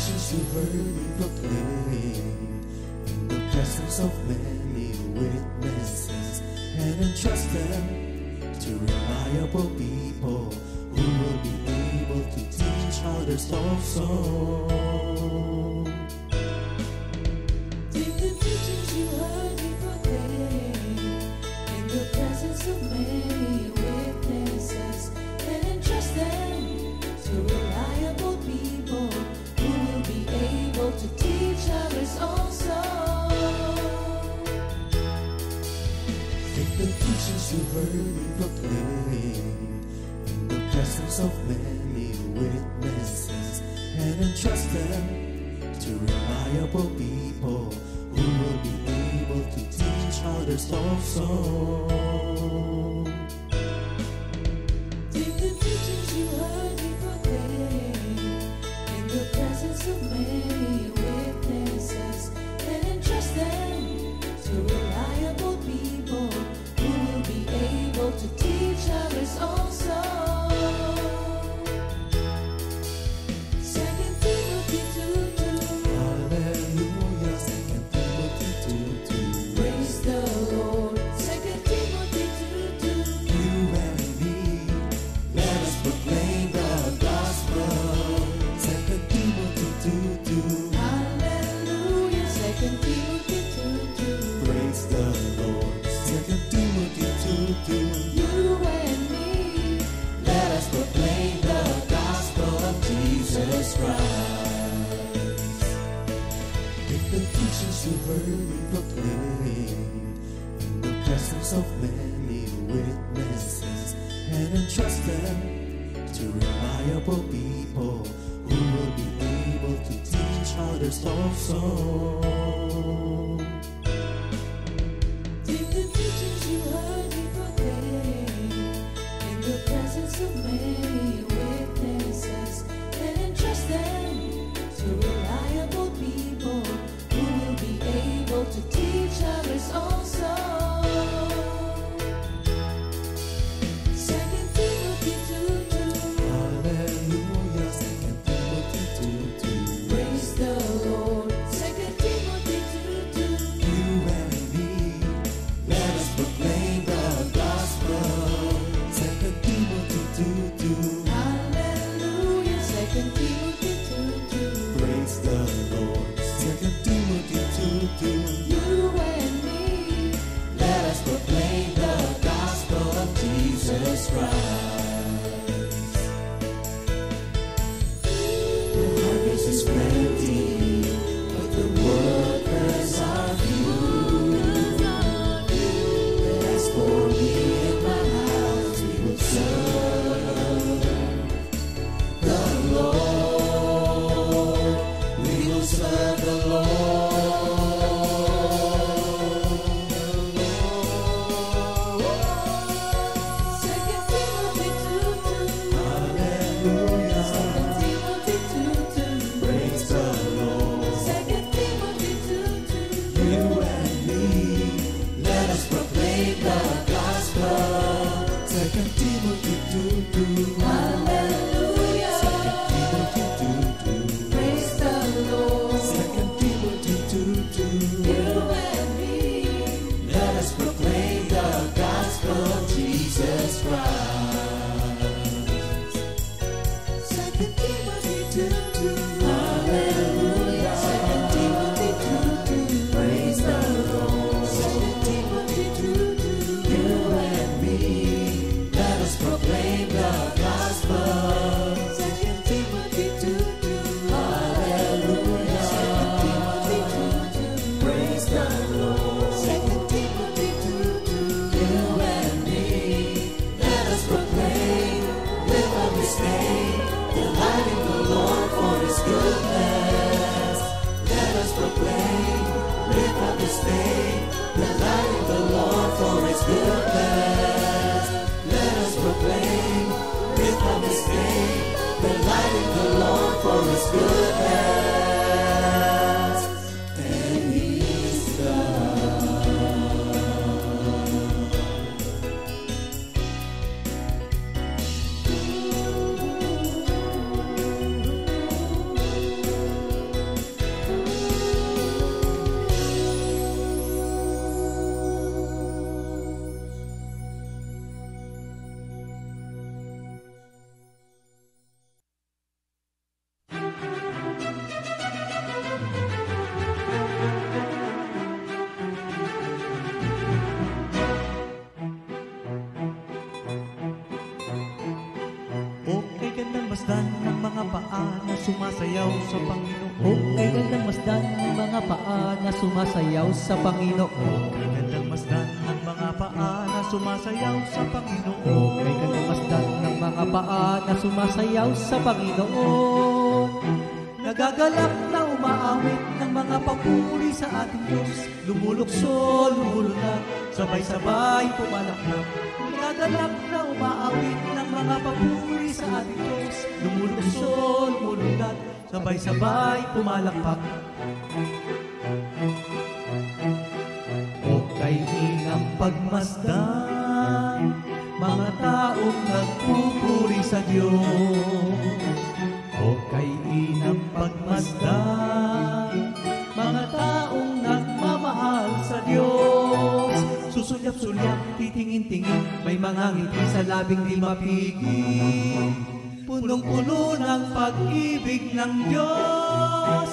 teachings you heard me proclaim in the presence of many witnesses, and entrust them to reliable people who will be able to teach others also. Take the teachings you heard me proclaim in the presence of many witnesses, and entrust them to reliable people who will be able to teach others also. Take the teachings you heard me proclaim in the presence of many witnesses, and entrust them to reliable people who will be able to teach others also. Take the teachings you heard me proclaim in the presence of many witnesses, and entrust them to reliable people who will be able to teach others also. 2 Timothy 2:2. Hallelujah, 2 Timothy 2:2. Praise the Lord. 2 Timothy 2:2. You and me, let us proclaim the gospel. 2 Timothy 2:2. Hallelujah. 2 Timothy 2:2. Praise the Lord. 2 Timothy 2:2. You and me, Let us proclaim the gospel of Jesus Christ. Take the teachings you heard me proclaim in the presence of many witnesses, and entrust them to reliable people who will be able to teach others also. take the teachings you heard me proclaim in the presence of many witnesses, and entrust them to reliable people who will be able to teach others also. 2 Timothy 2:2. Hallelujah, 2 Timothy 2:2. Praise the Lord. 2 Timothy 2:2. You and me, let us proclaim the gospel. 2 Timothy 2:2. Hallelujah. 2 Timothy 2:2. Praise the Lord. 2 Timothy 2:2. You and me, Let us proclaim the gospel of Jesus Christ. The harvest is plenty, but the workers are few. But as for me and my house, we will serve the Lord. We will serve the Lord. 2 Timothy 2:2. Hallelujah. 2 Timothy 2:2. Praise the Lord. 2 Timothy 2:2. You and me, let us proclaim the gospel. 2 Timothy 2:2. Hallelujah. 2 Timothy 2:2. Praise the Lord. 2 Timothy 2:2. You and me, Let us proclaim the gospel of Jesus Christ. 2 Timothy 2:2. Hallelujah. 2 Timothy 2:2. Praise the Lord. 2 Timothy 2:2. You and me, let us proclaim the gospel. 2 Timothy 2:2. Hallelujah. 2 Timothy 2:2. Praise the Lord. 2 Timothy 2:2. You and me, let us proclaim, live up His name, delighting the Lord for His goodness. Let us proclaim, live up His name, delighting the Lord for His goodness. Let us proclaim, live up His name, delighting the Lord for His goodness. And He's God. ng mga paa na sumasayaw sa Panginoon. Kay gandang masdan ng mga paa na sumasayaw sa Panginoon. Kay gandang masdan ng mga paa na sumasayaw sa Panginoon. Kay gandang masdan ng mga paa na sumasayaw sa Panginoon. Nagagalak na umaawit ng mga papuri sa ating Diyos. Lumulukso, lumulunod, sabay-sabay pumalakpak. Nagagalak na umaawit ng mga papuri sa ating Diyos. Lumulukso, lumulunod, sabay-sabay pumalakpak. O kay inang pagmasdan, mga taong nagpupuri sa Diyos. O kay inang pagmasdan, mga taong nagmamahal sa Diyos. Susulyap-sulyap, titingin-tingin, may mga ngiti sa labing di mapigil. Punong-puno ng pag-ibig ng Diyos.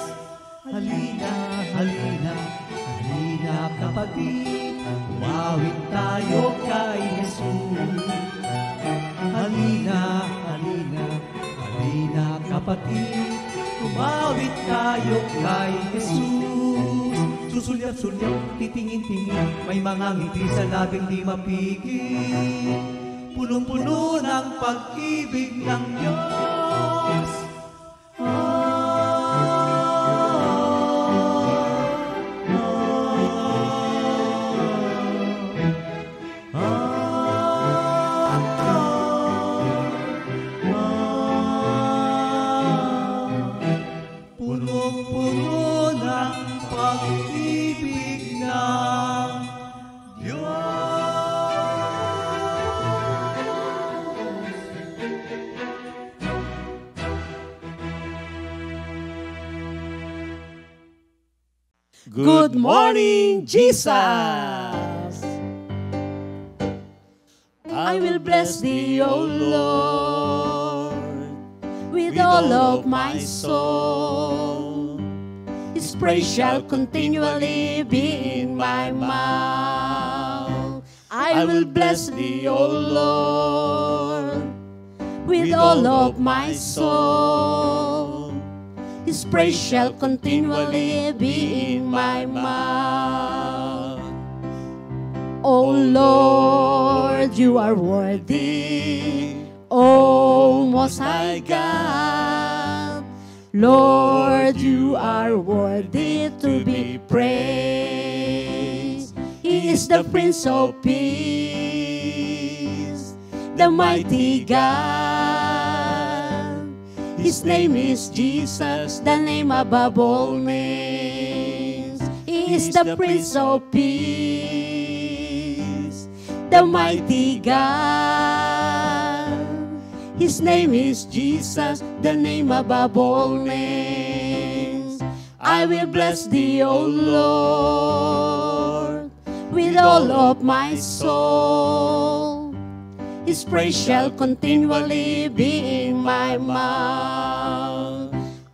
Halina, halina, halina kapatid, umawit tayo kay Jesus. Halina, halina, halina kapatid, umawit tayo kay Jesus. Susulyap-sulyap, titingin-tingin, may mga ngiti sa labing di mapigil. Punong-puno ng pag-ibig ng Diyos. Punong-puno ng pag-ibig ng Diyos. Good morning, Jesus! I will bless thee, O Lord, with all of my soul. His praise shall continually be in my mouth. I will bless thee, O Lord, with all of my soul. His praise shall continually be in my mouth. O Lord, you are worthy, O Most High God. Lord, you are worthy to be praised. He is the Prince of Peace, the mighty God. His name is Jesus, the name above all names. He is the Prince of Peace, the mighty God. His name is Jesus, the name above all names. I will bless thee, O Lord, with all of my soul. His praise shall continually be in my mouth.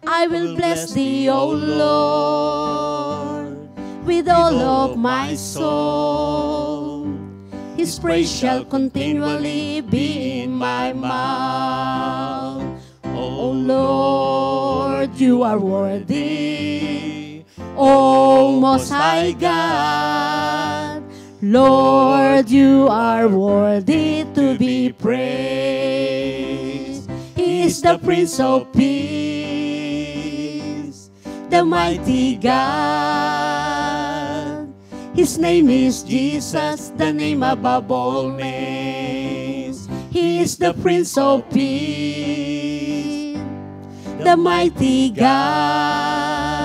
I will bless thee, O Lord, with all of my soul. His praise shall continually be in my mouth. O Lord, you are worthy, O Most High God. Lord, you are worthy to be praised. He is the Prince of Peace, the mighty God. His name is Jesus, the name above all names. He is the Prince of Peace, the mighty God.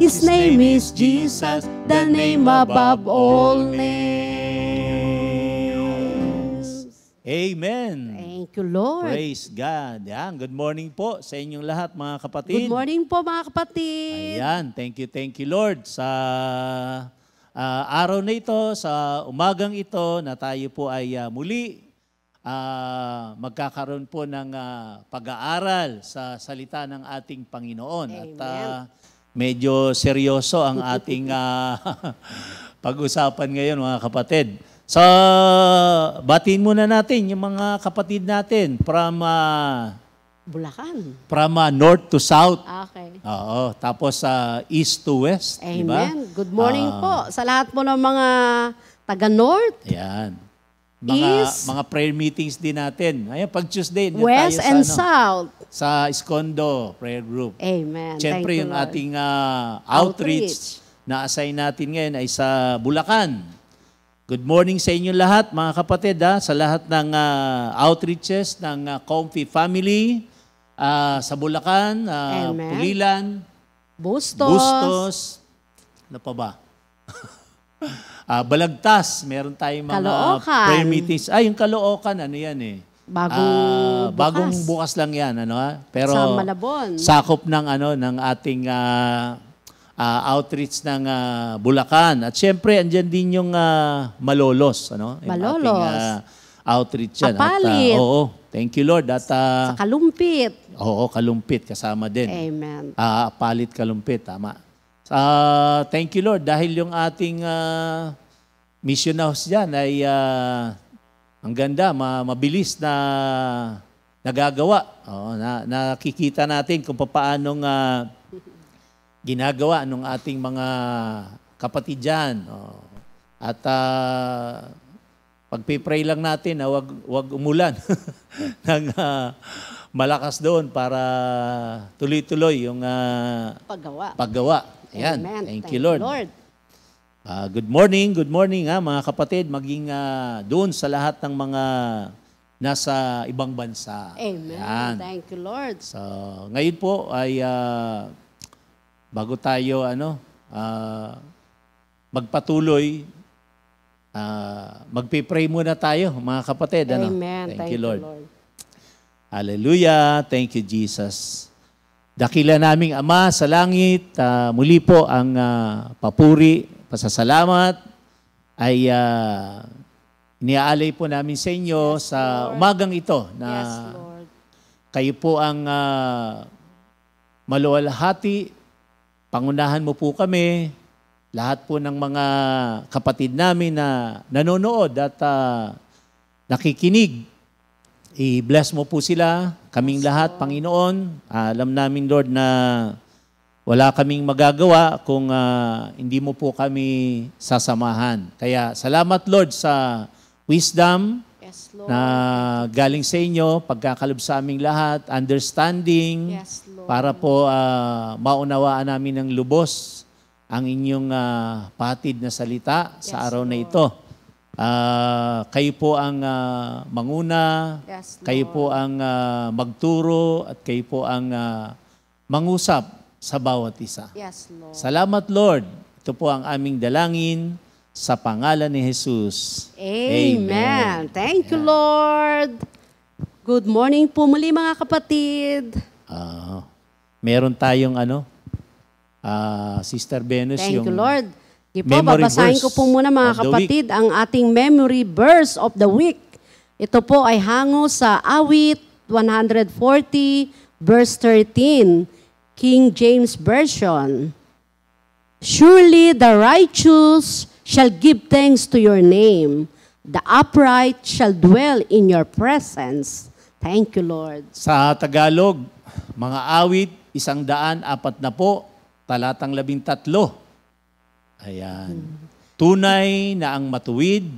His name is Jesus, the name above all names. Amen. Thank you, Lord. Praise God. Yan. Good morning po sa inyong lahat, mga kapatid. Good morning po, mga kapatid. Ayan. Thank you, Lord, sa araw na ito, sa umagang ito, na tayo po ay muli magkakaroon po ng pag-aaral sa salita ng ating Panginoon. Amen. At medyo seryoso ang ating pag-usapan ngayon, mga kapatid. So, batiin muna natin yung mga kapatid natin from Bulacan. From north to south. Okay. Oo. Tapos east to west. Diba? Amen. Good morning po sa lahat po ng mga taga-North, Ayan. East, Mga prayer meetings din natin. Ayan, pag Tuesday, doon West, tayo and sa, South. sa Iskondo Prayer Group. Amen. Siyempre, Thank you, yung Lord. ating outreach na assign natin ngayon ay sa Bulacan. Good morning sa inyo lahat, mga kapatid, sa lahat ng outreaches ng Comfy Family sa Bulacan, Amen. Pulilan, Bustos, ano pa ba? Balagtas, meron tayong mga Caloocan. prayer meetings. Yung Caloocan, ano yan eh? Bagong bukas lang yan, ano Pero Sa Malabon. sakop ng ng ating outreach ng Bulacan. At syempre andyan din yung Malolos, ano? Yung Malolos. ating outreach yan. Kapalit. At, oo, thank you Lord. At Sa Kalumpit. oo, Kalumpit kasama din. Amen. Palit Kalumpit, tama. Thank you Lord dahil yung ating mission house dyan ay ang ganda, mabilis na nagagawa. Nakikita natin kung paanong ginagawa ng ating mga kapatid dyan. At pagpipray lang natin na wag umulan ng malakas doon para tuloy-tuloy yung paggawa. Ayan. Amen. Thank you, Lord. Good morning mga kapatid, maging doon sa lahat ng mga nasa ibang bansa. Amen. Ayan. Thank you, Lord. So, ngayon po ay bago tayo magpatuloy, magpipray muna tayo mga kapatid. Amen. Thank you, Lord. Hallelujah. Thank you, Jesus. Dakila naming Ama sa langit, muli po ang papuri, pasasalamat ay iniaalay po namin sa inyo sa umagang ito na Yes, Lord. kayo po ang maluwalhati, pangunahan mo po kami, lahat po ng mga kapatid namin na nanonood at nakikinig. I-bless mo po sila, kaming lahat, Panginoon. Alam namin, Lord, na wala kaming magagawa kung hindi mo po kami sasamahan. Kaya salamat, Lord, sa wisdom Yes, Lord. na galing sa inyo, pagkakalob sa aming lahat, understanding, Yes, Lord. para po maunawaan namin ng lubos ang inyong patid na salita sa araw na ito. Kayo po ang manguna, Yes, Lord. kayo po ang magturo, at kayo po ang mangusap sa bawat isa. Yes, Lord. Salamat, Lord. Ito po ang aming dalangin sa pangalan ni Jesus. Amen. Thank you, Lord. Good morning po muli mga kapatid. Meron tayong Sister Venus, Thank yung you, Lord. Di po, memory babasahin verse ko po muna mga of the kapatid ang ating memory verse of the week. Ito po ay hango sa Awit 140 verse 13, King James Version. Surely the righteous shall give thanks to your name. The upright shall dwell in your presence. Thank you, Lord. Sa Tagalog, mga awit, 140, talatang 13. Ayan. Tunay na ang matuwid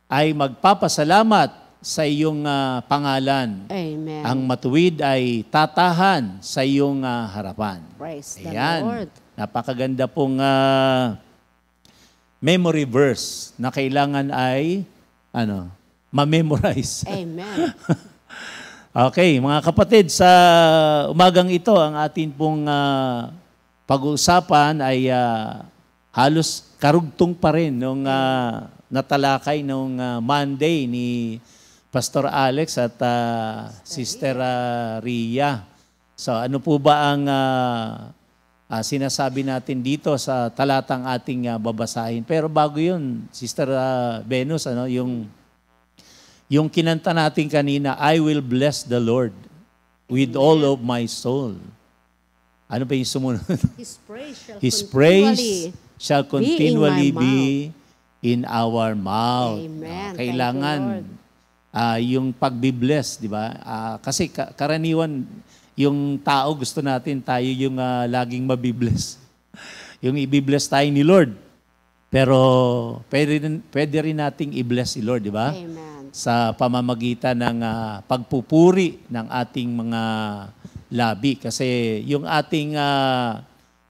ay magpapasalamat sa iyong pangalan. Amen. Ang matuwid ay tatahan sa iyong harapan. Praise the Ayan. Lord. Napakaganda pong memory verse na kailangan ay ma-memorize. Amen. Okay, mga kapatid, sa umagang ito, ang atin pong pag-uusapan ay halos karugtong pa rin nung natalakay nung Monday ni Pastor Alex at Sister Ria. So ano po ba ang sinasabi natin dito sa talatang ating babasahin? Pero bago yun, Sister Venus, yung kinanta natin kanina, I will bless the Lord with all of my soul. Ano ba yung sumunod? His praise His praise shall shall continually be be in our mouth. Amen. Kailangan Thank you, Lord. yung pagbibless, di ba? Kasi karaniwan, yung tao gusto natin tayo yung laging mabibless. Yung ibibless tayo ni Lord. Pero pwede rin nating i-bless si Lord, di ba? Amen. Sa pamamagitan ng pagpupuri ng ating mga labi. Kasi yung ating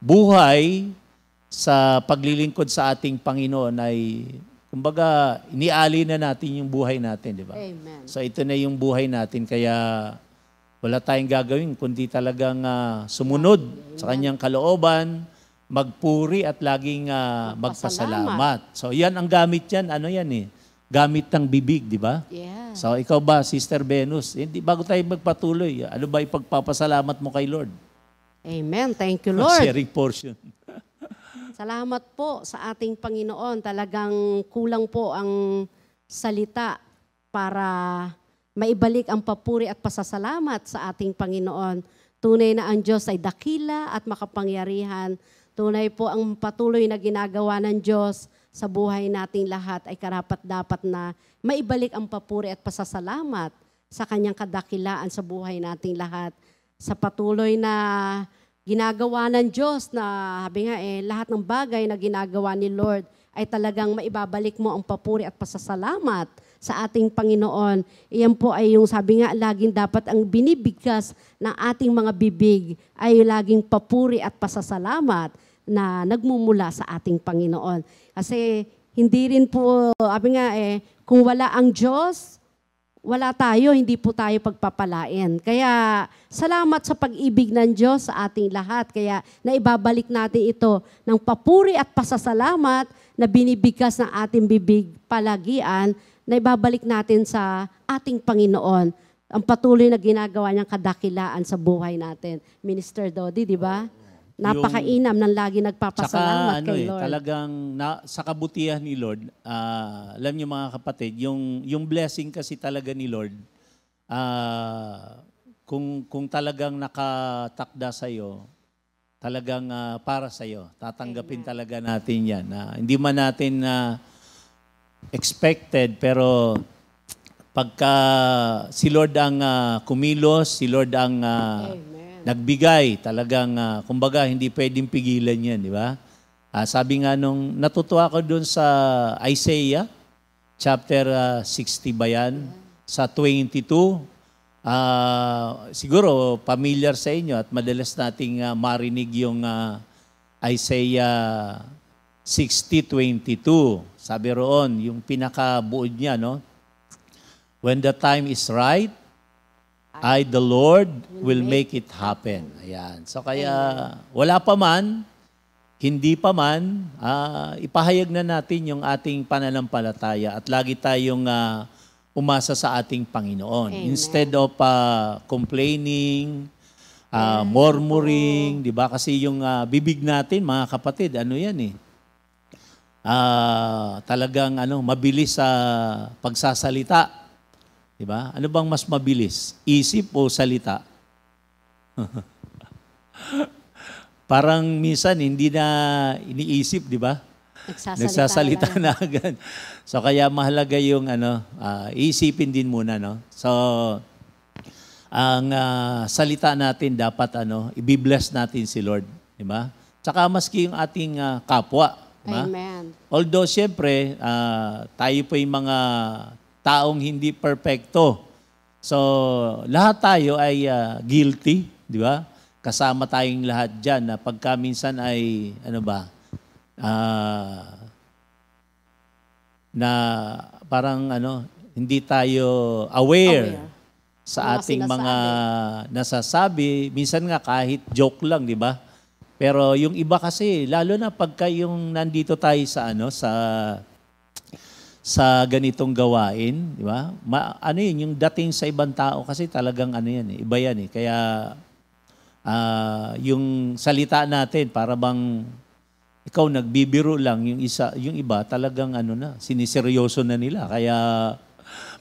buhay sa paglilingkod sa ating Panginoon ay, kumbaga, iniali na natin yung buhay natin, di ba? Amen. So ito na yung buhay natin, kaya wala tayong gagawin kundi talagang sumunod sa kanyang kalooban, magpuri at laging magpasalamat. So yan ang gamit yan, ano yan eh, gamit ng bibig, di ba? Yeah. So ikaw ba, Sister Venus, hindi, bago tayo magpatuloy, ano ba ipagpapasalamat mo kay Lord? Amen. Thank you, Lord. Sharing portion. Salamat po sa ating Panginoon. Talagang kulang po ang salita para maibalik ang papuri at pasasalamat sa ating Panginoon. Tunay na ang Diyos ay dakila at makapangyarihan. Tunay po ang patuloy na ginagawa ng Diyos sa buhay nating lahat ay karapat-dapat na maibalik ang papuri at pasasalamat sa kanyang kadakilaan sa buhay nating lahat. Sa patuloy na ginagawa ng Diyos na sabi nga lahat ng bagay na ginagawa ni Lord ay talagang maibabalik mo ang papuri at pasasalamat sa ating Panginoon. Iyan po ay yung sabi nga laging dapat ang binibigkas ng ating mga bibig ay laging papuri at pasasalamat na nagmumula sa ating Panginoon. Kasi hindi rin po, sabi nga kung wala ang Diyos, wala tayo, hindi po tayo pagpapalain. Kaya salamat sa pag-ibig ng Diyos sa ating lahat. Kaya naibabalik natin ito ng papuri at pasasalamat na binibigkas ng ating bibig palagian, na ibabalik natin sa ating Panginoon. Ang patuloy na ginagawa niyang kadakilaan sa buhay natin. Minister Dodi, di ba? Napakainam ng lagi nagpapasalamat kay Lord. Talagang sa kabutihan ni Lord, alam niyo mga kapatid, yung blessing kasi talaga ni Lord, kung talagang nakatakda sa iyo, talagang para sa iyo, tatanggapin talaga natin yan. Hindi man natin expected, pero pagka si Lord ang kumilos, si Lord ang nagbigay, talagang, kumbaga, hindi pwedeng pigilan yan, di ba? Sabi nga nung, natutuwa ko dun sa Isaiah, chapter 60 ba yan? Sa 22, siguro, familiar sa inyo at madalas nating marinig yung Isaiah 60:22. Sabi roon, yung pinakabuod niya, no? When the time is right, I, the Lord, will make it happen. Ayan. So kaya, wala pa man, hindi pa man, ipahayag na natin yung ating pananampalataya at lagi tayong umasa sa ating Panginoon. Amen. Instead of complaining, murmuring, di ba? Kasi yung bibig natin, mga kapatid, ano yan eh? Talagang mabilis sa pagsasalita. Diba? Ano bang mas mabilis? Isip o salita? Parang minsan hindi na iniisip, di ba? Nagsasalita na agad. So kaya mahalaga yung iisipin din muna, no? So ang salita natin dapat i-bless natin si Lord, di ba? Tsaka maski yung ating kapwa, di ba? Amen. Although siyempre tayo po yung mga taong hindi perfecto. So, lahat tayo ay guilty, di ba? Kasama tayong lahat dyan na pagka minsan ay, na parang hindi tayo aware sa ating mga nasasabi. Minsan nga kahit joke lang, di ba? Pero yung iba kasi, lalo na pagka yung nandito tayo sa ganitong gawain, di ba? Yung dating sa ibang tao kasi talagang iba yan eh. Kaya yung salita natin para bang ikaw nagbibiro lang, yung iba talagang siniseryoso na nila. Kaya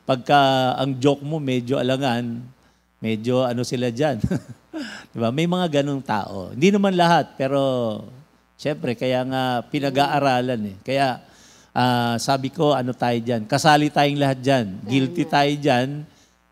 pagka ang joke mo medyo alangan, medyo sila diyan. Di ba? May mga ganung tao. Hindi naman lahat, pero syempre kaya nga pinag-aaralan eh. Kaya sabi ko, ano tayo dyan? Kasali tayong lahat dyan. Guilty tayo dyan.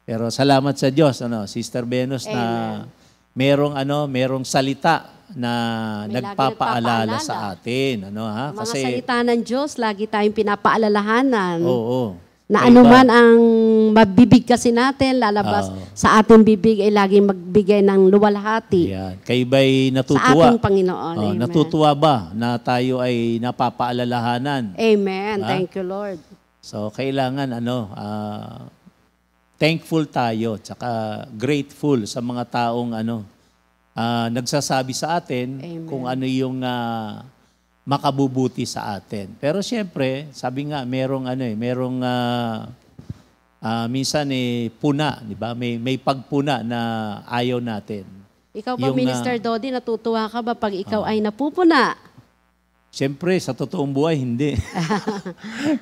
Pero salamat sa Diyos, Sister Venus, na merong salita na May nagpapaalala lagi sa atin. Mga salita ng Diyos, lagi tayong pinapaalalahanan. Oo. Na anuman ang mabibig kasi natin, lalabas sa ating bibig ay laging magbigay ng luwalhati. Yan. Kayo ba'y Sa natutuwa? ating Panginoon. Amen. Natutuwa ba na tayo ay napapaalalahanan? Amen. Thank you, Lord. So, kailangan, thankful tayo, tsaka grateful sa mga taong, nagsasabi sa atin kung ano yung makabubuti sa atin. Pero siyempre, sabi nga, merong minsan puna, di ba? May pagpuna na ayaw natin. Ikaw ba, Minister Dodi, natutuwa ka ba pag ikaw ay napupuna? Siyempre, sa totoong buhay, hindi.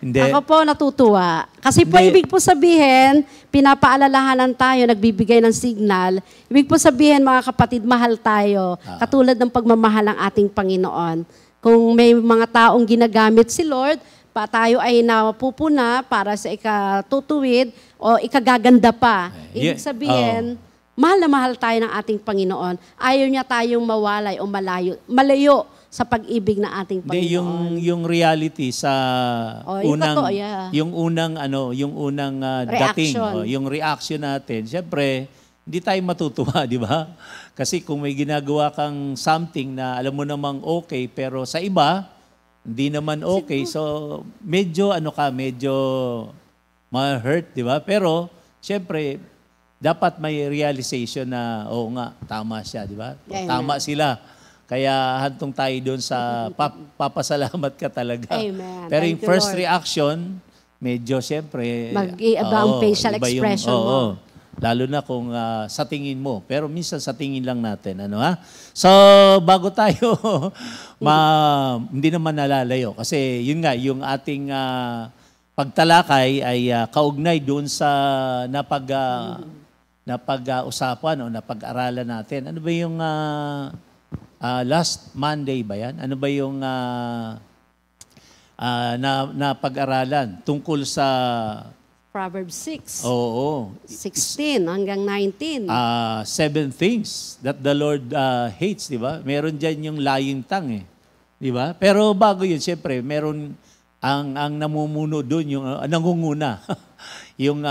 Hindi. Ako po natutuwa. Kasi po, ibig po sabihin, pinapaalalahanan tayo, nagbibigay ng signal. Ibig po sabihin, mga kapatid, mahal tayo. Katulad ng pagmamahal ng ating Panginoon. Kung may mga taong ginagamit si Lord, tayo ay napupuna para sa ikatutuwid o ikagaganda pa. Ibig sabihin, mahal na mahal tayo ng ating Panginoon. Ayaw niya tayong mawalay o malayo sa pag-ibig ng ating Panginoon. Hindi, yung reality sa yung unang dating, yung reaction natin. Siyempre, hindi tayo matutuwa, di ba? Kasi kung may ginagawa kang something na alam mo namang okay, pero sa iba, hindi naman okay. So, medyo ma-hurt, di ba? Pero, siyempre, dapat may realization na, oo nga, tama siya, di ba? Tama sila. Kaya hantong tayo doon sa papasalamat ka talaga. Amen. Pero yung Thank you, first Lord. reaction, medyo siyempre, mag-iiba ang facial expression mo. Lalo na kung sa tingin mo. Pero minsan sa tingin lang natin. So, bago tayo, hindi naman nalalayo. Kasi yun nga, yung ating pagtalakay ay kaugnay doon sa napag-usapan o napag-aralan natin. Ano ba yung last Monday ba yan? Ano ba yung napag-aralan tungkol sa Proverbs 6. Oo. 16 hanggang 19. 7 things that the Lord hates, di ba? Meron dyan yung lying tongue, di ba? Pero bago yun, siyempre, meron ang namumuno doon, yung nangunguna. Yung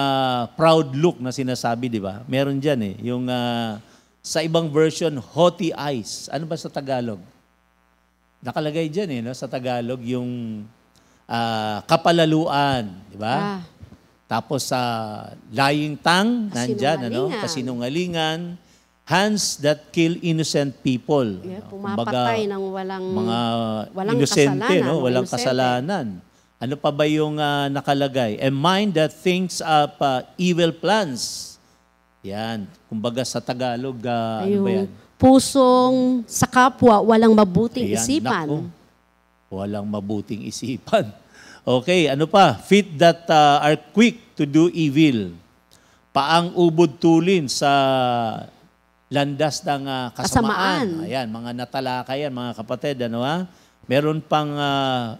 proud look na sinasabi, di ba? Meron dyan yung sa ibang version, haughty eyes. Ano ba sa Tagalog? Nakalagay dyan sa Tagalog, yung kapalaluan, di ba? Tapos sa lying tongue, nandyan, kasinungalingan, hands that kill innocent people. Pumapatay ng walang inosente, kasalanan. Walang kasalanan. Ano pa ba yung nakalagay? A mind that thinks up evil plans. Yan. Kumbaga sa Tagalog, ano ba yan? Pusong sa kapwa, walang mabuting isipan. Naku, walang mabuting isipan. Okay, ano pa? Feet that are quick to do evil. Paang ubod tulin sa landas ng kasamaan. Ayan, mga natalakay yan, mga kapatid. Meron pang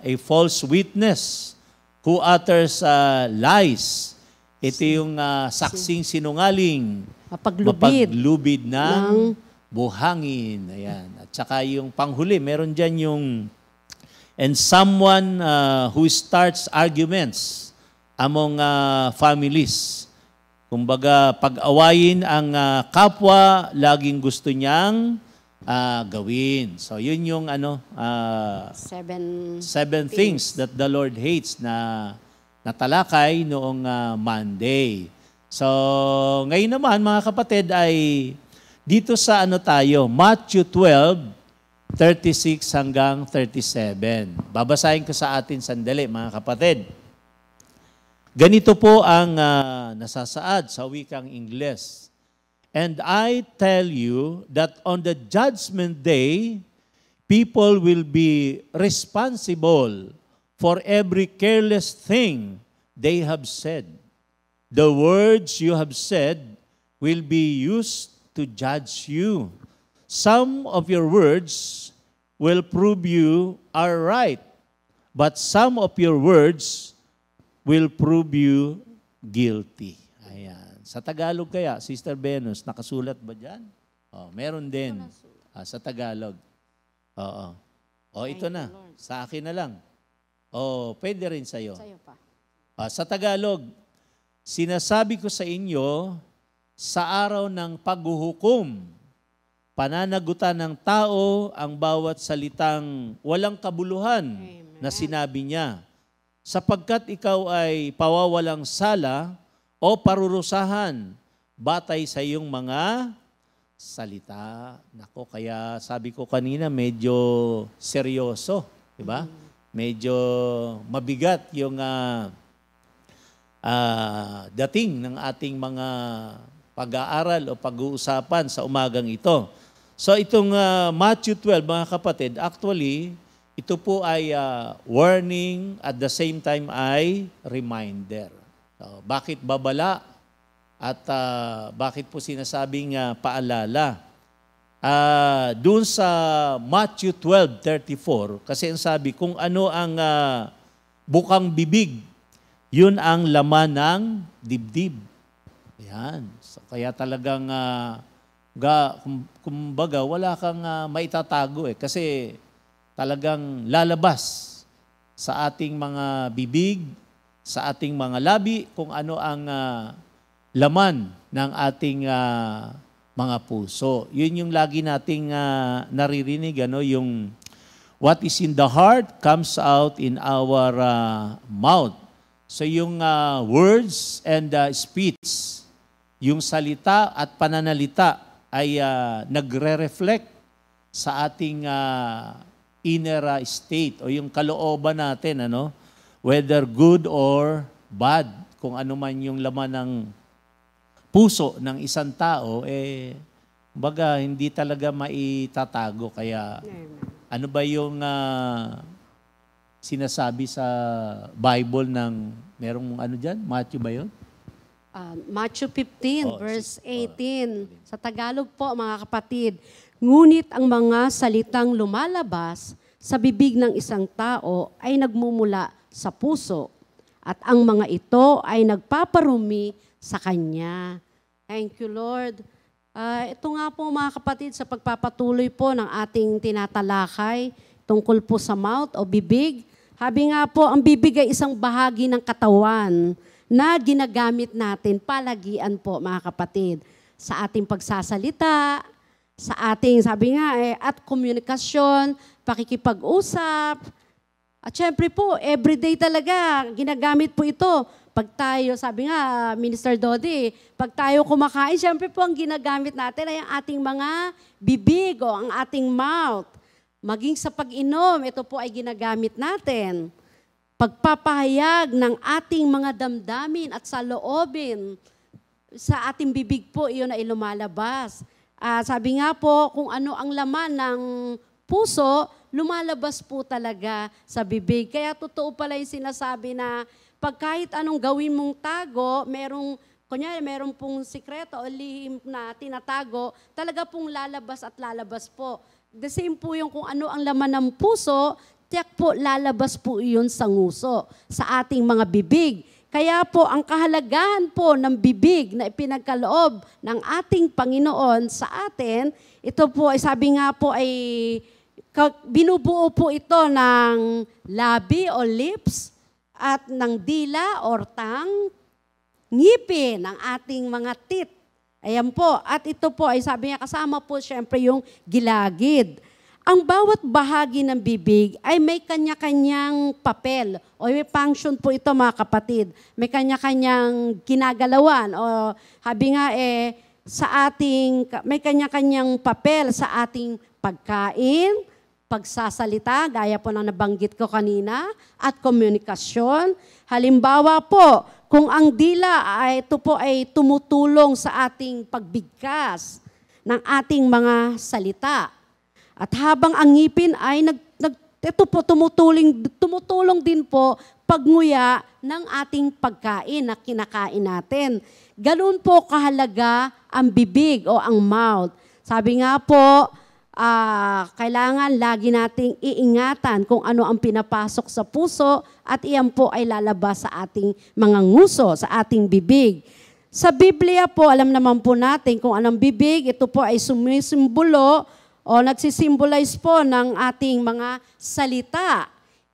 a false witness who utters lies. Ito yung saksing sinungaling. Mapaglubid ng buhangin. Ayan. At saka yung panghuli, meron dyan yung and someone who starts arguments among families. Kumbaga, pag-awayin ang kapwa, laging gusto niyang gawin. So, yun yung 7 things that the Lord hates na natalakay noong Monday. So, ngayon naman, mga kapatid, ay dito sa Matthew 12:36 hanggang 37. Babasahin ko sa atin sandali, mga kapatid. Ganito po ang nasasaad sa wikang Ingles. And I tell you that on the judgment day, people will be responsible for every careless thing they have said. The words you have said will be used to judge you. Some of your words will prove you are right. but some of your words will prove you guilty. Ayan. Sa Tagalog kaya, Sister Venus, nakasulat ba dyan? Oh, meron din. Sa Tagalog. Oo. Oh, ito na. Sa akin na lang. Oh, pwede rin sa'yo. Sa'yo pa. Sa Tagalog, sinasabi ko sa inyo, sa araw ng paghuhukom, pananagutan ng tao ang bawat salitang walang kabuluhan na sinabi niya. Sapagkat ikaw ay pawawalang sala o parurusahan batay sa iyong mga salita. Nako, kaya sabi ko kanina medyo seryoso, di ba? Medyo mabigat yung dating ng ating mga pag-aaral o pag-uusapan sa umagang ito. So itong Matthew 12, mga kapatid, actually, ito po ay warning at the same time ay reminder. So, bakit babala at bakit po sinasabing paalala? Doon sa Matthew 12:34, kasi ang sabi, kung ano ang bukang bibig, yun ang laman ng dibdib. Yan. So, kaya talagang, kumbaga, wala kang maitatago eh. Kasi talagang lalabas sa ating mga bibig, sa ating mga labi, kung ano ang laman ng ating mga puso. Yun yung lagi nating naririnig, yung what is in the heart comes out in our mouth. So yung words and speech, yung salita at pananalita ay nagre-reflect sa ating inner state o yung kalooban natin, whether good or bad, kung ano man yung laman ng puso ng isang tao, baga hindi talaga maitatago. Kaya ano ba yung sinasabi sa Bible ng merong dyan? Matthew ba yun? Matthew 15, verse 18. Sa Tagalog po, mga kapatid, ngunit ang mga salitang lumalabas sa bibig ng isang tao ay nagmumula sa puso at ang mga ito ay nagpaparumi sa Kanya. Thank you, Lord. Ito nga po, mga kapatid, sa pagpapatuloy po ng ating tinatalakay tungkol po sa mouth o bibig. Sabi nga po, ang bibig ay isang bahagi ng katawan na ginagamit natin palagian po, mga kapatid, sa ating pagsasalita, sa ating, sabi nga, at komunikasyon, pakikipag-usap. At syempre po, everyday talaga, ginagamit po ito. Pag tayo, sabi nga, Minister Dodi, pag tayo kumakain, syempre po ang ginagamit natin ay ang ating mga bibig o ang ating mouth. Maging sa pag-inom, ito po ay ginagamit natin. Pagpapahayag ng ating mga damdamin at saloobin, sa ating bibig po, iyon ay lumalabas. Sabi nga po, kung ano ang laman ng puso, lumalabas po talaga sa bibig. Kaya totoo pala yung sinasabi na pag kahit anong gawin mong tago, meron pong sikreto o lihim na tinatago, talaga pong lalabas at lalabas po. The same po yung kung ano ang laman ng puso, tiyak po lalabas po iyon sa nguso, sa ating mga bibig. Kaya po ang kahalagahan po ng bibig na ipinagkaloob ng ating Panginoon sa atin, ito po ay sabi nga po ay binubuo po ito ng labi o lips at ng dila or tang, ngipin ng ating mga teeth. Ayan po. At ito po ay sabi niya kasama po syempre yung gilagid. Ang bawat bahagi ng bibig ay may kanya-kanyang papel o may function po ito, mga kapatid. May kanya-kanyang ginagalawan o sabi nga may kanya-kanyang papel sa ating pagkain, pagsasalita, gaya po ng nabanggit ko kanina, at komunikasyon. Halimbawa po, kung ang dila ito po ay tumutulong sa ating pagbigkas ng ating mga salita. At habang ang ngipin ay ito po tumutulong din po pagnguya ng ating pagkain na kinakain natin. Ganoon po kahalaga ang bibig o ang mouth. Sabi nga po, kailangan lagi nating iingatan kung ano ang pinapasok sa puso at iyan po ay lalabas sa ating mga nguso, sa ating bibig. Sa Biblia po, alam naman po natin kung anong bibig, ito po ay sumisimbolo o nagsisimbolize po ng ating mga salita,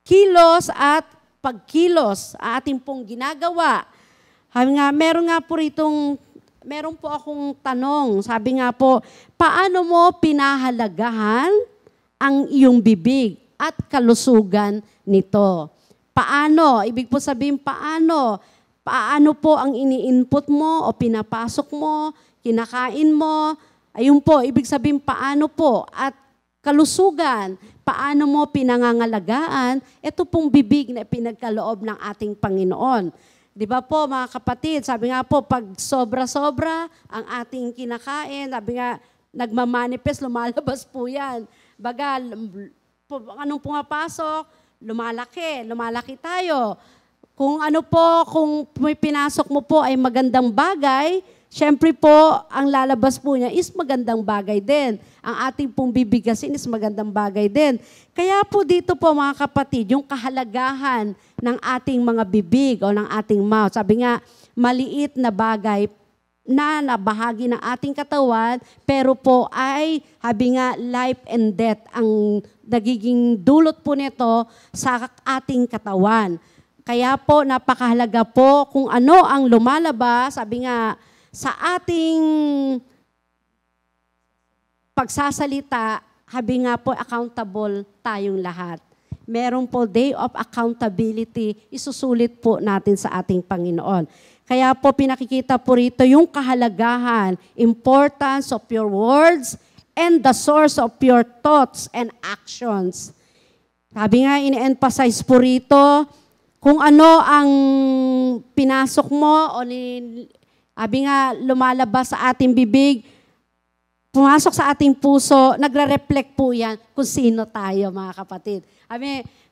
kilos at pagkilos, ating pong ginagawa. Meron po akong tanong, sabi nga po, paano mo pinahalagahan ang iyong bibig at kalusugan nito? Paano? Ibig po sabihin, paano? Paano po ang ini-input mo o pinapasok mo, kinakain mo? Ayun po, ibig sabihin, paano po? At kalusugan, paano mo pinangangalagaan? Ito pong bibig na pinagkaloob ng ating Panginoon. Di ba po mga kapatid, sabi nga po, pag sobra-sobra ang ating kinakain, sabi nga, nagmamanifest, lumalabas po yan. Baga, anong pumapasok, lumalaki tayo. Kung ano po, kung may pinasok mo po ay magandang bagay, syempre po, ang lalabas po niya is magandang bagay din. Ang ating pong bibigasin is magandang bagay din. Kaya po dito po mga kapatid, yung kahalagahan ng ating mga bibig o ng ating mouth. Sabi nga, maliit na bagay na bahagi ng ating katawan, pero po ay, sabi nga, life and death ang nagiging dulot po nito sa ating katawan. Kaya po, napakahalaga po kung ano ang lumalabas, sabi nga, sa ating pagsasalita, sabi nga po, accountable tayong lahat. Meron po day of accountability, isusulit po natin sa ating Panginoon. Kaya po pinakikita po rito yung kahalagahan, importance of your words, and the source of your thoughts and actions. Sabi nga, in-emphasize po rito, kung ano ang pinasok mo o sabi nga, lumalabas sa ating bibig, pumasok sa ating puso, nagre-reflect po yan kung sino tayo, mga kapatid.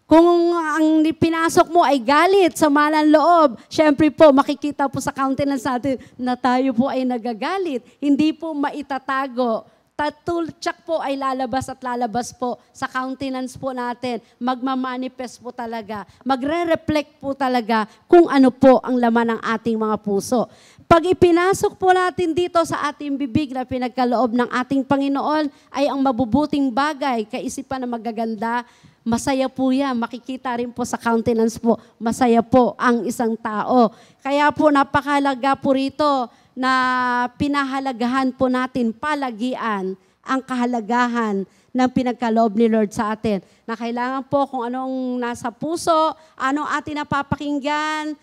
Kung ang pinasok mo ay galit, sama ng loob, syempre po, makikita po sa countenance natin na tayo po ay nagagalit. Hindi po maitatago. Tatultsak po ay lalabas at lalabas po sa countenance po natin. Magmamanifest po talaga. Magre-reflect po talaga kung ano po ang laman ng ating mga puso. Pag ipinasok po natin dito sa ating bibig na pinagkaloob ng ating Panginoon ay ang mabubuting bagay, kaisipan na magaganda, masaya po yan. Makikita rin po sa countenance po, masaya po ang isang tao. Kaya po napakahalaga po rito na pinahalagahan po natin palagian ang kahalagahan ng pinagkaloob ni Lord sa atin. Na kailangan po kung anong nasa puso, ano ating napapakinggan,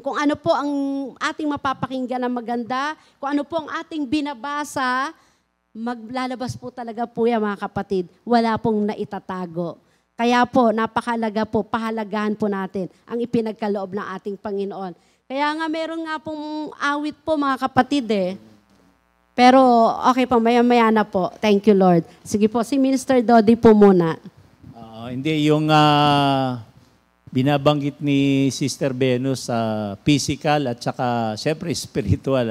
kung ano po ang ating mapapakinggan na maganda, kung ano po ang ating binabasa, maglalabas po talaga po yan mga kapatid. Wala pong naitatago. Kaya po, napakahalaga po, pahalagahan po natin ang ipinagkaloob ng ating Panginoon. Kaya nga meron nga pong awit po mga kapatid Pero okay po, maya-maya na po. Thank you Lord. Sige po, si Minister Dodi po muna. Hindi, yung binabanggit ni Sister Venus sa physical at saka siyempre spiritual.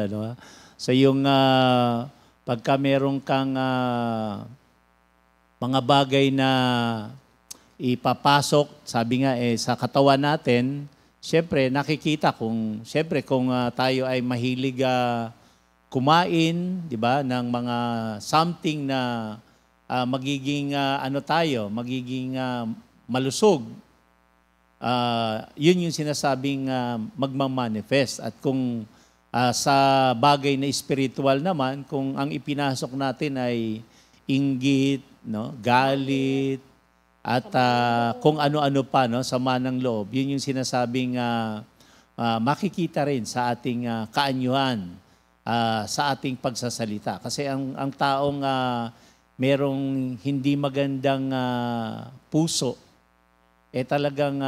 So yung pagka meron kang mga bagay na ipapasok, sabi nga sa katawan natin, siyempre nakikita kung tayo ay mahilig kumain, di ba, ng mga something na magiging magiging malusog. Yun yung sinasabing magmamanifest. At kung sa bagay na spiritual naman, kung ang ipinasok natin ay inggit, galit, at kung ano-ano pa, sama ng loob, yun yung sinasabing makikita rin sa ating kaanyuhan, sa ating pagsasalita. Kasi ang taong merong hindi magandang puso, talagang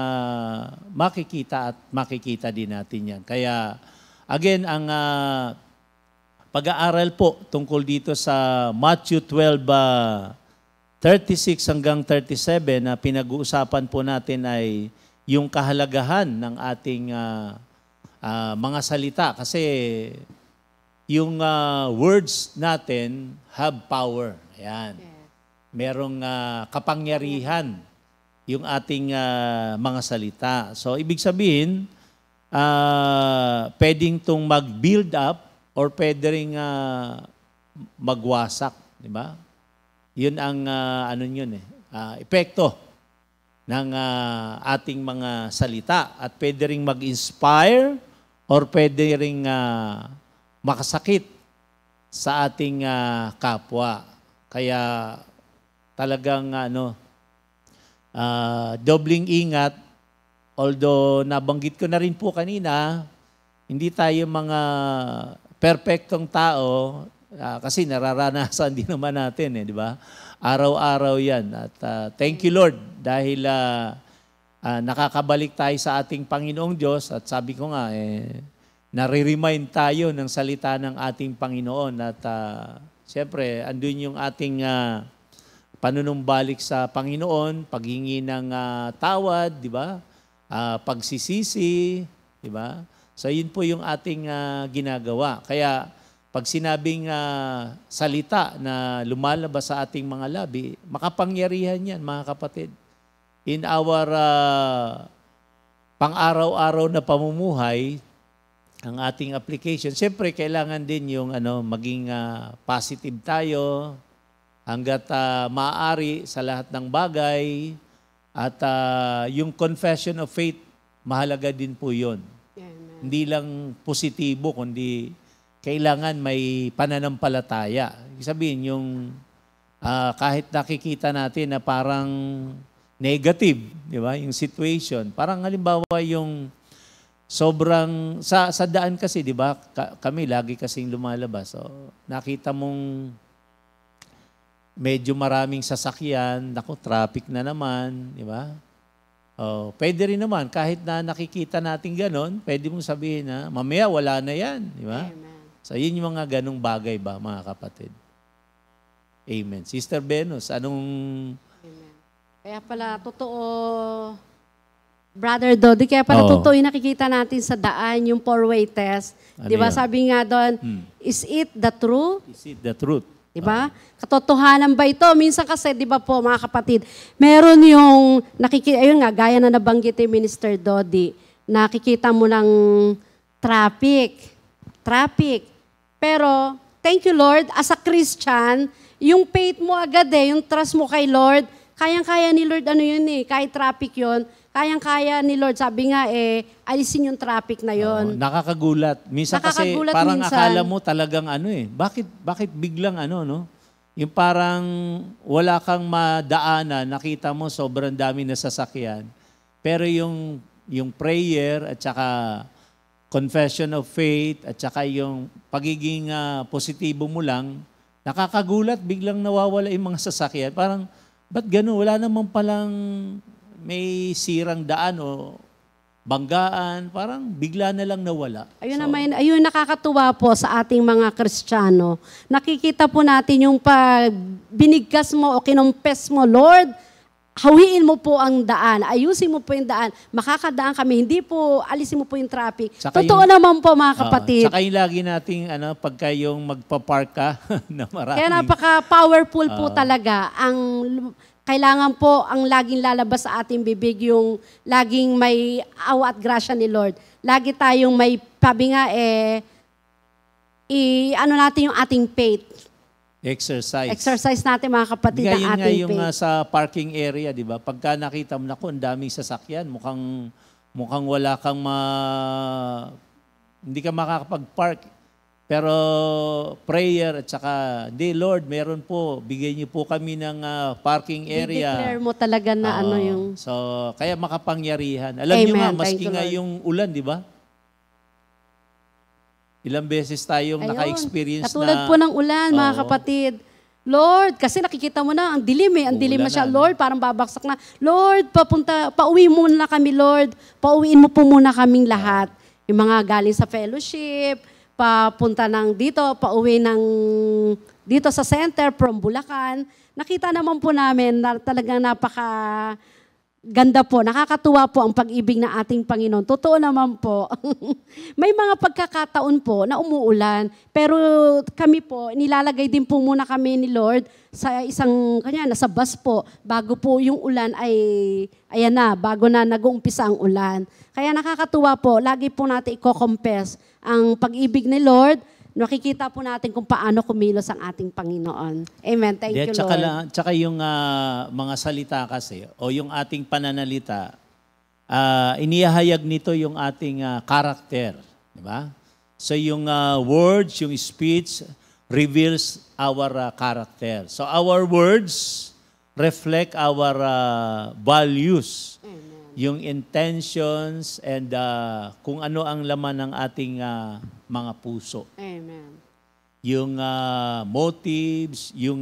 makikita at makikita din natin yan. Kaya, again, ang pag-aaral po tungkol dito sa Matthew 12:36 hanggang 37 na pinag-uusapan po natin ay yung kahalagahan ng ating mga salita. Kasi yung words natin have power. Ayan. Merong kapangyarihan yung ating mga salita. So, ibig sabihin, pwedeng itong mag-build up or pwede rin magwasak. Di ba? Yun ang epekto ng ating mga salita. At pwede rin mag-inspire or pwede rin makasakit sa ating kapwa. Kaya talagang dobling ingat. Although nabanggit ko na rin po kanina, hindi tayo mga perpektong tao kasi nararanasan din naman natin, di ba? Araw-araw yan. At thank you Lord dahil nakakabalik tayo sa ating Panginoong Diyos at sabi ko nga, nare-remind tayo ng salita ng ating Panginoon at siyempre, andun yung ating panunumbalik sa Panginoon, paghingi ng tawad, di ba? Pagsisisi, di ba? So, yun po yung ating ginagawa. Kaya, pag sinabing salita na lumalabas sa ating mga labi, makapangyarihan yan, mga kapatid. In our pang-araw-araw na pamumuhay, ang ating application, siyempre, kailangan din yung maging positive tayo hanggat maaari sa lahat ng bagay. At yung confession of faith, mahalaga din po yun. Amen. Hindi lang positibo, kundi kailangan may pananampalataya. Ibig sabihin, yung kahit nakikita natin na parang negative, di ba? Yung situation. Parang halimbawa yung sobrang, sa daan kasi, di ba? Kami lagi kasing lumalabas. So, nakita mong medyo maraming sasakyan, naku, traffic na naman, di ba? Pwede rin naman, kahit na nakikita natin ganon, pwede mong sabihin na, mamaya wala na yan, di ba? So, yun yung mga ganong bagay ba, mga kapatid? Amen. Sister Venus, anong... Amen. Kaya pala, totoo, Brother Dodi, kaya pala totoo yung nakikita natin sa daan, yung four-way test. Di ba? Sabi nga doon, is it the truth? Is it the truth? Diba? Katotohanan ba ito? Minsan kasi, di ba po, mga kapatid, meron yung, ayun nga, gaya na nabanggit ni Minister Dodi, nakikita mo ng traffic. Pero, thank you Lord, as a Christian, yung faith mo agad yung trust mo kay Lord, kayang-kaya ni Lord, kahit traffic yon, kayang-kaya ni Lord, sabi nga alisin yung traffic na yon. Nakakagulat. Minsan kasi parang akala mo talagang bakit biglang no? Yung parang wala kang madaanan, nakita mo sobrang dami na sasakyan. Pero yung prayer at saka confession of faith at saka yung pagiging positibo mo lang, nakakagulat, biglang nawawala yung mga sasakyan. Parang, ba't gano'n? Wala naman palang may sirang daan o banggaan, parang bigla na lang nawala. Ayun nakakatuwa po sa ating mga Kristiyano. Nakikita po natin yung pag binigkas mo o kinumpes mo, Lord, hawiin mo po ang daan, ayusin mo po yung daan, makakadaan kami, hindi po, alisin mo po yung traffic. Totoo naman po mga kapatid. Saka yung lagi nating, pagka yung magpa-park ka na marami. Kaya napaka-powerful po talaga ang... Kailangan po ang laging lalabas sa ating bibig yung laging may awa at grasya ni Lord. Lagi tayong may, sabi nga natin yung ating faith. Exercise natin mga kapatid ang ating faith. Yung sa parking area, di ba? Pagka nakita mo, naku, ang daming sasakyan, mukhang wala kang hindi ka makakapag-park. Pero prayer at saka, Lord, meron po, bigay niyo po kami ng parking area. I-declare mo talaga na yung... So, kaya makapangyarihan. Alam niyo nga, maski nga yung ulan, di ba? Ilang beses tayong naka-experience katulad po ng ulan, mga kapatid. Lord, kasi nakikita mo na, ang dilim ang dilim na siya. Lord, parang babaksak na. Lord, pauwi muna kami, Lord. Pauwiin mo po muna kaming lahat. Yung mga galing sa fellowship, papunta pauwi dito sa center from Bulacan. Nakita naman po namin na talagang Ganda po, nakakatuwa po ang pag-ibig ng ating Panginoon. Totoo naman po. May mga pagkakataon po na umuulan, pero kami po, nilalagay din po muna kami ni Lord sa isang, nasa bus po, bago po yung ulan ay, ayan na, bago na nag-uumpisa ang ulan. Kaya nakakatuwa po, lagi po natin i-confess ang pag-ibig ni Lord. Nakikita po natin kung paano kumilos ang ating Panginoon. Amen. Thank you, Lord. Tsaka yung mga salita kasi, o yung ating pananalita, inihahayag nito yung ating karakter. Di ba? So yung words, yung speech, reveals our character. So our words reflect our values. Amen. Yung intentions and kung ano ang laman ng ating mga puso. Amen. Yung motives, yung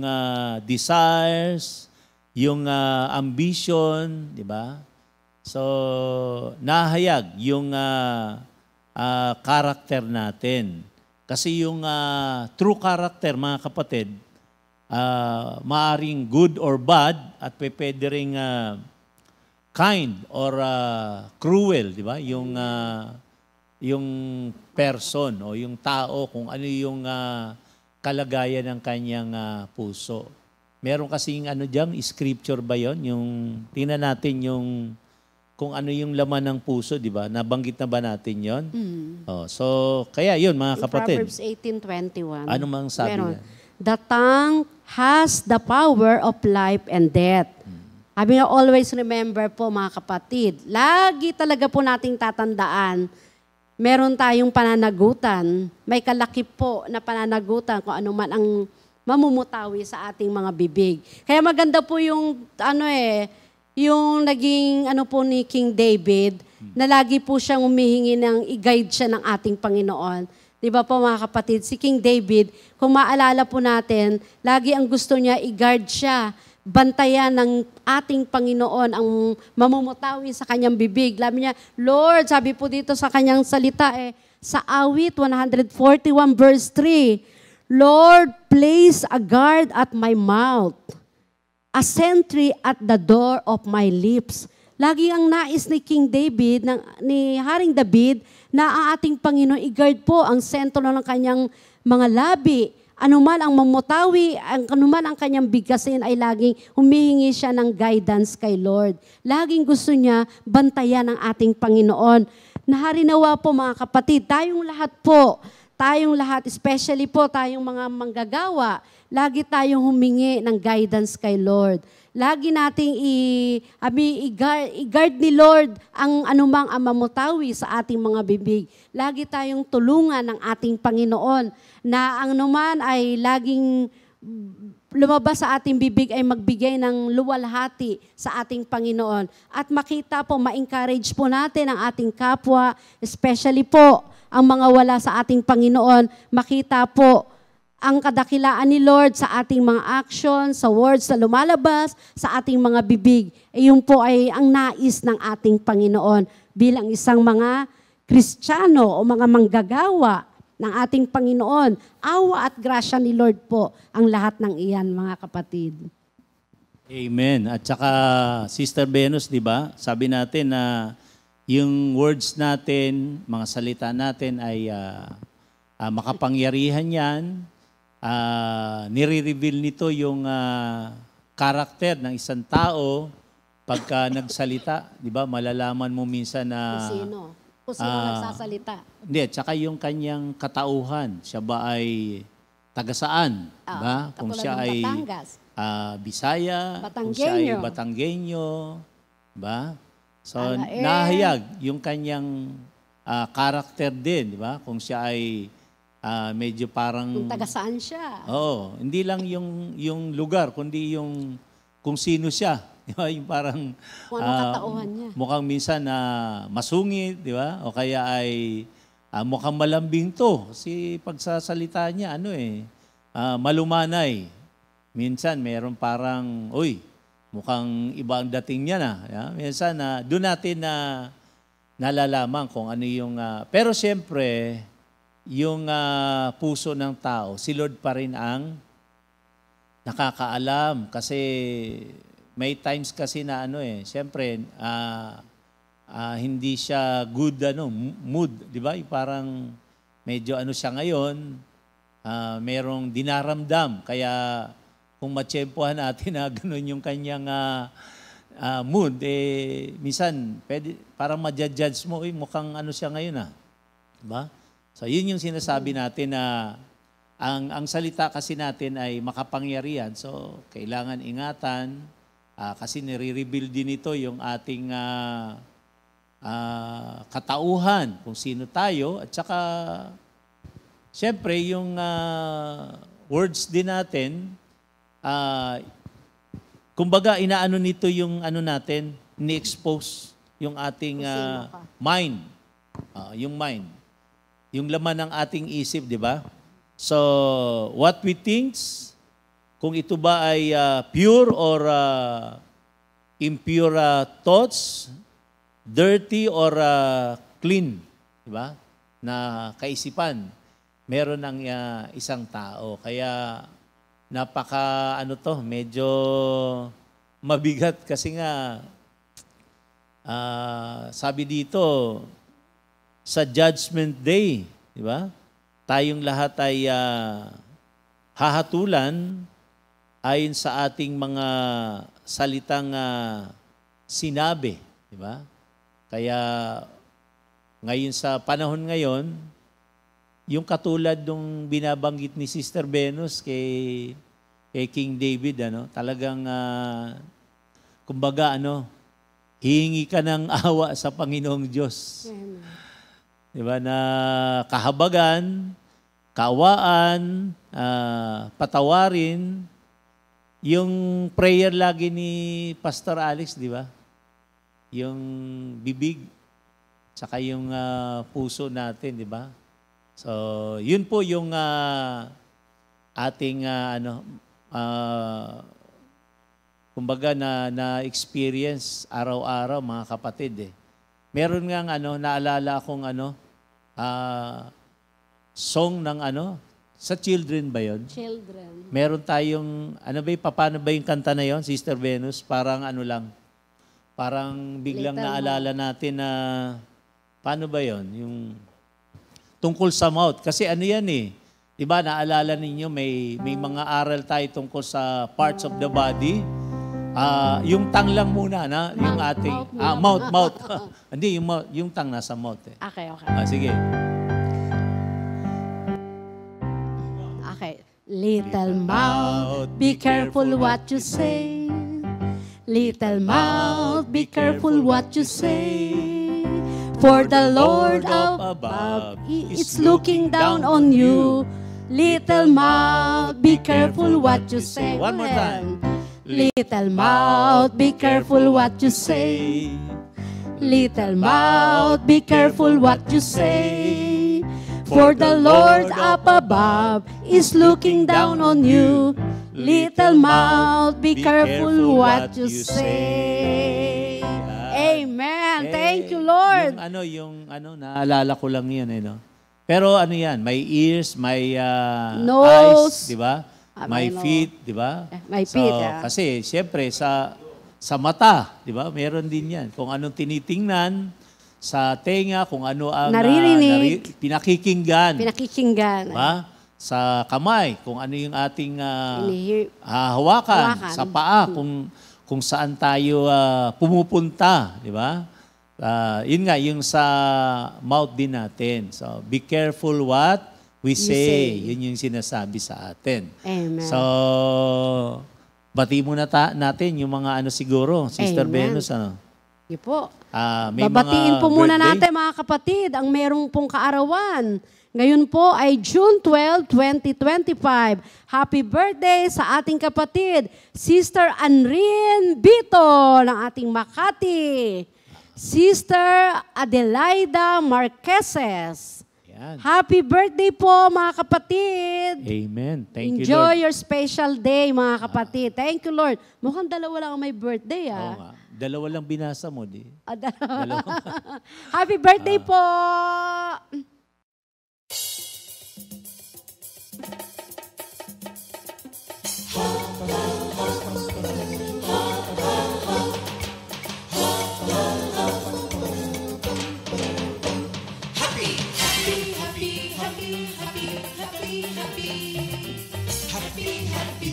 desires, yung ambition, di ba? So, nahayag yung character natin. Kasi yung true character, mga kapatid, maaring good or bad at pwede ring kind or cruel, di ba? Yung person o yung tao, kung ano yung kalagayan ng kanyang puso. Meron kasing diyan, scripture ba yon? Yung tingnan natin yung kung ano yung laman ng puso, di ba? Nabanggit na ba natin yon? Oh, so kaya yun, mga kapatid. Proverbs 18:21. Ano mang sabi Meron. niya? The tongue has the power of life and death. Sabi nga, always remember po, mga kapatid, lagi talaga po nating tatandaan, meron tayong pananagutan, may kalakip po na pananagutan kung ano man ang mamumutawi sa ating mga bibig. Kaya maganda po yung, yung naging po ni King David, na lagi po siyang humihingi ng i-guide siya ng ating Panginoon. Di ba po, mga kapatid, si King David, kung maalala po natin, lagi ang gusto niya i-guard siya, bantayan ng ating Panginoon ang mamumutawi sa kanyang bibig. Sabi niya, Lord, sabi po dito sa kanyang salita sa awit 141 verse 3, Lord, place a guard at my mouth, a sentry at the door of my lips. Lagi ang nais ni King David, ni Haring David, na ang ating Panginoon i-guard po ang sentro ng kanyang mga labi. Anuman ang mamutawi, anuman ang kanyang bigkasin ay laging humihingi siya ng guidance kay Lord. Laging gusto niya bantayan ang ating Panginoon. Naharinawa po, mga kapatid, tayong lahat, especially po tayong mga manggagawa, lagi tayong humingi ng guidance kay Lord. Lagi nating i-guard ni Lord ang anumang mamutawi sa ating mga bibig. Lagi tayong tulungan ng ating Panginoon na ang anuman ay laging lumabas sa ating bibig ay magbigay ng luwalhati sa ating Panginoon. At makita po, ma-encourage po natin ang ating kapwa, especially po ang mga wala sa ating Panginoon, makita po ang kadakilaan ni Lord sa ating mga actions, sa words na lumalabas, sa ating mga bibig. Iyon po ay ang nais ng ating Panginoon bilang isang mga Kristiyano o mga manggagawa ng ating Panginoon. Awa at grasya ni Lord po ang lahat ng iyan, mga kapatid. Amen. At saka, Sister Venus, di ba? Sabi natin na yung words natin, mga salita natin ay makapangyarihan yan. Nire-reveal nito yung karakter ng isang tao pagka nagsalita, di ba? Malalaman mo minsan na Kung sino nagsasalita. Hindi, tsaka yung kanyang katauhan. Siya ba ay taga-saan? Diba? Kung siya ay Bisaya, kung siya ay Batanggenyo. Diba? So, nahayag yung kanyang karakter din. Diba? Kung siya ay medyo parang... Kung taga-saan siya. Oo. Hindi lang yung lugar, kundi yung kung sino siya. Diba? Yung parang katauhan niya. Mukhang minsan masungit, di ba? O kaya ay mukhang malambing to. Kasi pagsasalita niya, malumanay. Minsan meron parang, mukhang iba ang dating niya na. Yeah? Minsan doon natin nalalaman kung ano yung... pero siyempre, yung puso ng tao, si Lord pa rin ang nakakaalam. Kasi may times kasi na siyempre, hindi siya good mood, di ba? Parang medyo siya ngayon, merong dinaramdam. Kaya kung matsyempohan natin na ganun yung kanyang mood, minsan, parang ma-judge mo, mukhang siya ngayon Diba? So, yun yung sinasabi natin na ang salita kasi natin ay makapangyarihan. So, kailangan ingatan kasi nire-reveal din ito yung ating katauhan, kung sino tayo. At saka, siyempre, yung words din natin, kumbaga, inaano nito yung natin, ni-expose yung ating mind. Yung mind. Yung laman ng ating isip, di ba? So, what we think, kung ito ba ay pure or impure thoughts, dirty or clean, di ba? Na kaisipan, meron ng isang tao. Kaya, medyo mabigat kasi nga, sabi dito, sa Judgment Day, di ba? Tayong lahat ay hahatulan ayon sa ating mga salitang sinabi, di ba? Kaya ngayon sa panahon ngayon, yung katulad nung binabanggit ni Sister Venus kay King David, talagang kumbaga hihingi ka ng awa sa Panginoong Diyos. Di ba, na kahabagan, kaawaan, patawarin, yung prayer lagi ni Pastor Alex, di ba? Yung bibig, saka yung puso natin, di ba? So, yun po yung ating kumbaga na-experience araw-araw, mga kapatid. Meron nga naalala akong song ng sa children ba yon? Children. Meron tayong, paano ba yung kanta na yon, Sister Venus? Parang parang biglang Little naalala natin na, paano ba yon? Yung tungkol sa mouth. Kasi yan diba, naalala ninyo, may mga aral tayo tungkol sa parts of the body. Yung tang lang muna, yung ating, mouth. Hindi, yung tang nasa mouth. Okay. Sige. Okay. Little mouth, be careful what you say. Little mouth, be careful what you say. For the Lord up above is looking down on you. Little mouth, be careful what you say. One more time. Little mouth, be careful what you say. Little mouth, be careful what you say. For the Lord up above is looking down on you. Little mouth, be careful what you say. Amen. Thank you, Lord. Naalala ko lang yun, Pero yan, may ears, may nose, eyes, di ba? May feet, di ba? May feet, Kasi, siyempre, sa mata, di ba? Meron din yan. Kung anong tinitingnan, sa tenga, kung ano ang naririnig, pinakikinggan. Diba? Sa kamay, kung ano yung ating hawakan. Sa paa, kung saan tayo pumupunta, di ba? Yun nga, yung sa mouth din natin. So, be careful what we say. Yun yung sinasabi sa atin. Amen. So, bati muna natin yung mga siguro, Sister Venus, Yun po. May babatiin mga po muna birthday? natin, mga kapatid, ang merong pong kaarawan. Ngayon po ay June 12, 2025. Happy birthday sa ating kapatid, Sister Anrin Bito ng ating Makati. Sister Adelaida Marqueses. Yan. Happy birthday po, mga kapatid. Amen. Thank you, Enjoy Lord. your special day, mga kapatid. Thank you, Lord. Mukhang dalawa lang ang may birthday, Oo nga. Dalawa lang binasa mo, di? Dalawa. Happy birthday po!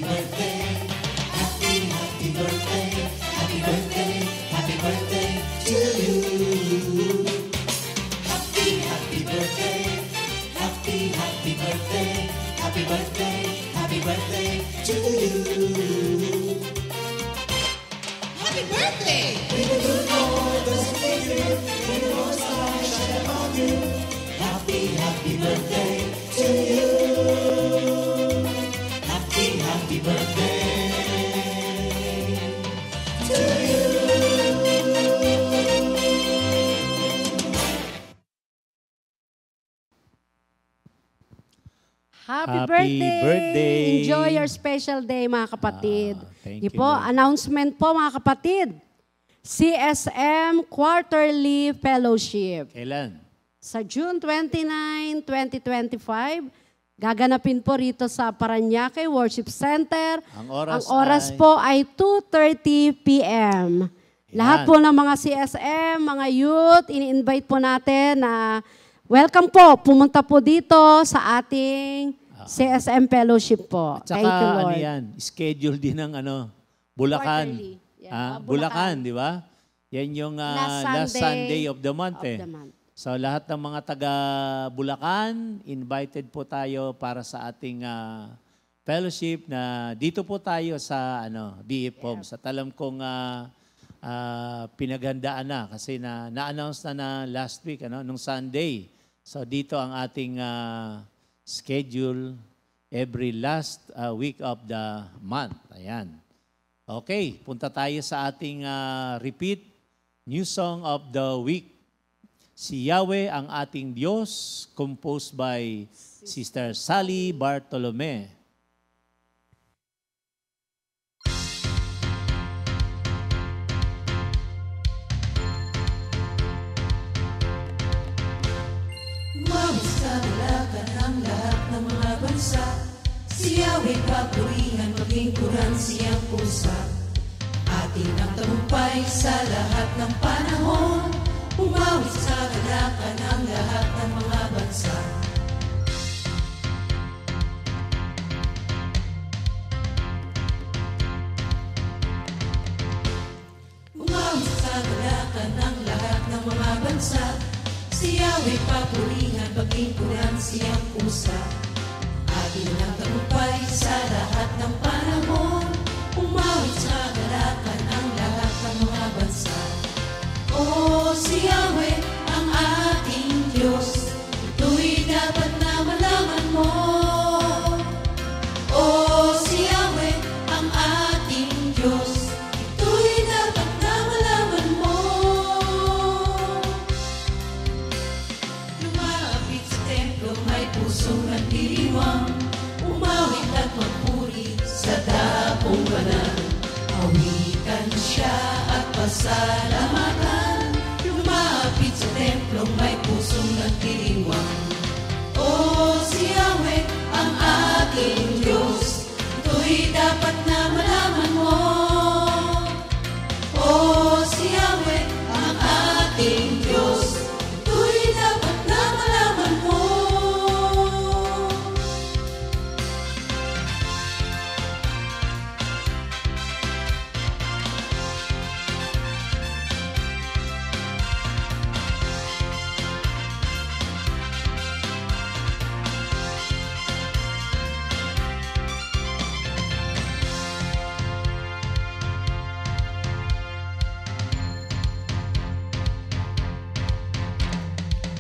birthday, happy, happy birthday, happy birthday, happy birthday to you. Happy, happy birthday, happy, happy birthday, happy birthday, happy birthday to you. Happy birthday! May the good Lord bless you, may the Lord's light shine upon you. Happy, happy birthday to you. Happy, happy birthday to you. Happy Happy birthday! birthday! Enjoy your special day, mga kapatid. Thank Di you, po, Lord. announcement po, mga kapatid. CSM Quarterly Fellowship. Kailan? Sa June 29, 2025, gaganapin po rito sa Parañaque Worship Center. Ang oras ay- po ay 2:30 p.m. Lahat Yan. po ng mga CSM, mga youth, ini-invite po natin na welcome po, pumunta po dito sa ating CSM Fellowship po. At saka, Thank you, ano Lord. yan, schedule din ng Bulacan. Quarterly. Yeah, Bulacan, di ba? Yan yung last Sunday of the month. of the month. So lahat ng mga taga Bulacan, invited po tayo para sa ating fellowship na dito po tayo sa BF Home. Sa talam kong pinaghandaan na kasi na-announce na last week, nung Sunday. So dito ang ating schedule every last week of the month. Ayan. Okay, punta tayo sa ating repeat new song of the week. Si Yahweh ang ating Diyos, composed by Sister Sally Bartolome. Umawit sa dalagan ang lahat ng mga bansa. Si Yahweh papurihan, maging kuran siyang pusa. Atin ang tagumpay sa lahat ng panahon. Umawit sa dalagan ang lahat ng mga bansa. Umawit sa dalagan ang lahat ng mga bansa. Si Yahweh papurihan, maging kuran siyang pusa. Atin ang tagumpay sa lahat ng panahon. Umawit sa dalagan ang lahat ng mga bansa. O si Yahweh ang ating Diyos, ito'y dapat na malaman mo. O si Yahweh ang ating Diyos, ito'y dapat na malaman mo. Lumapit sa templo, may pusong nagdiriwang, umawit at magpuri sa dapong banal. Awitan siya at pasalamatan. Lumapit sa templo, may pusong nagdiriwang. O si Yahweh ang ating Diyos, ito'y dapat na malaman mo. O si Yahweh ang ating Diyos, ito'y dapat na malaman mo.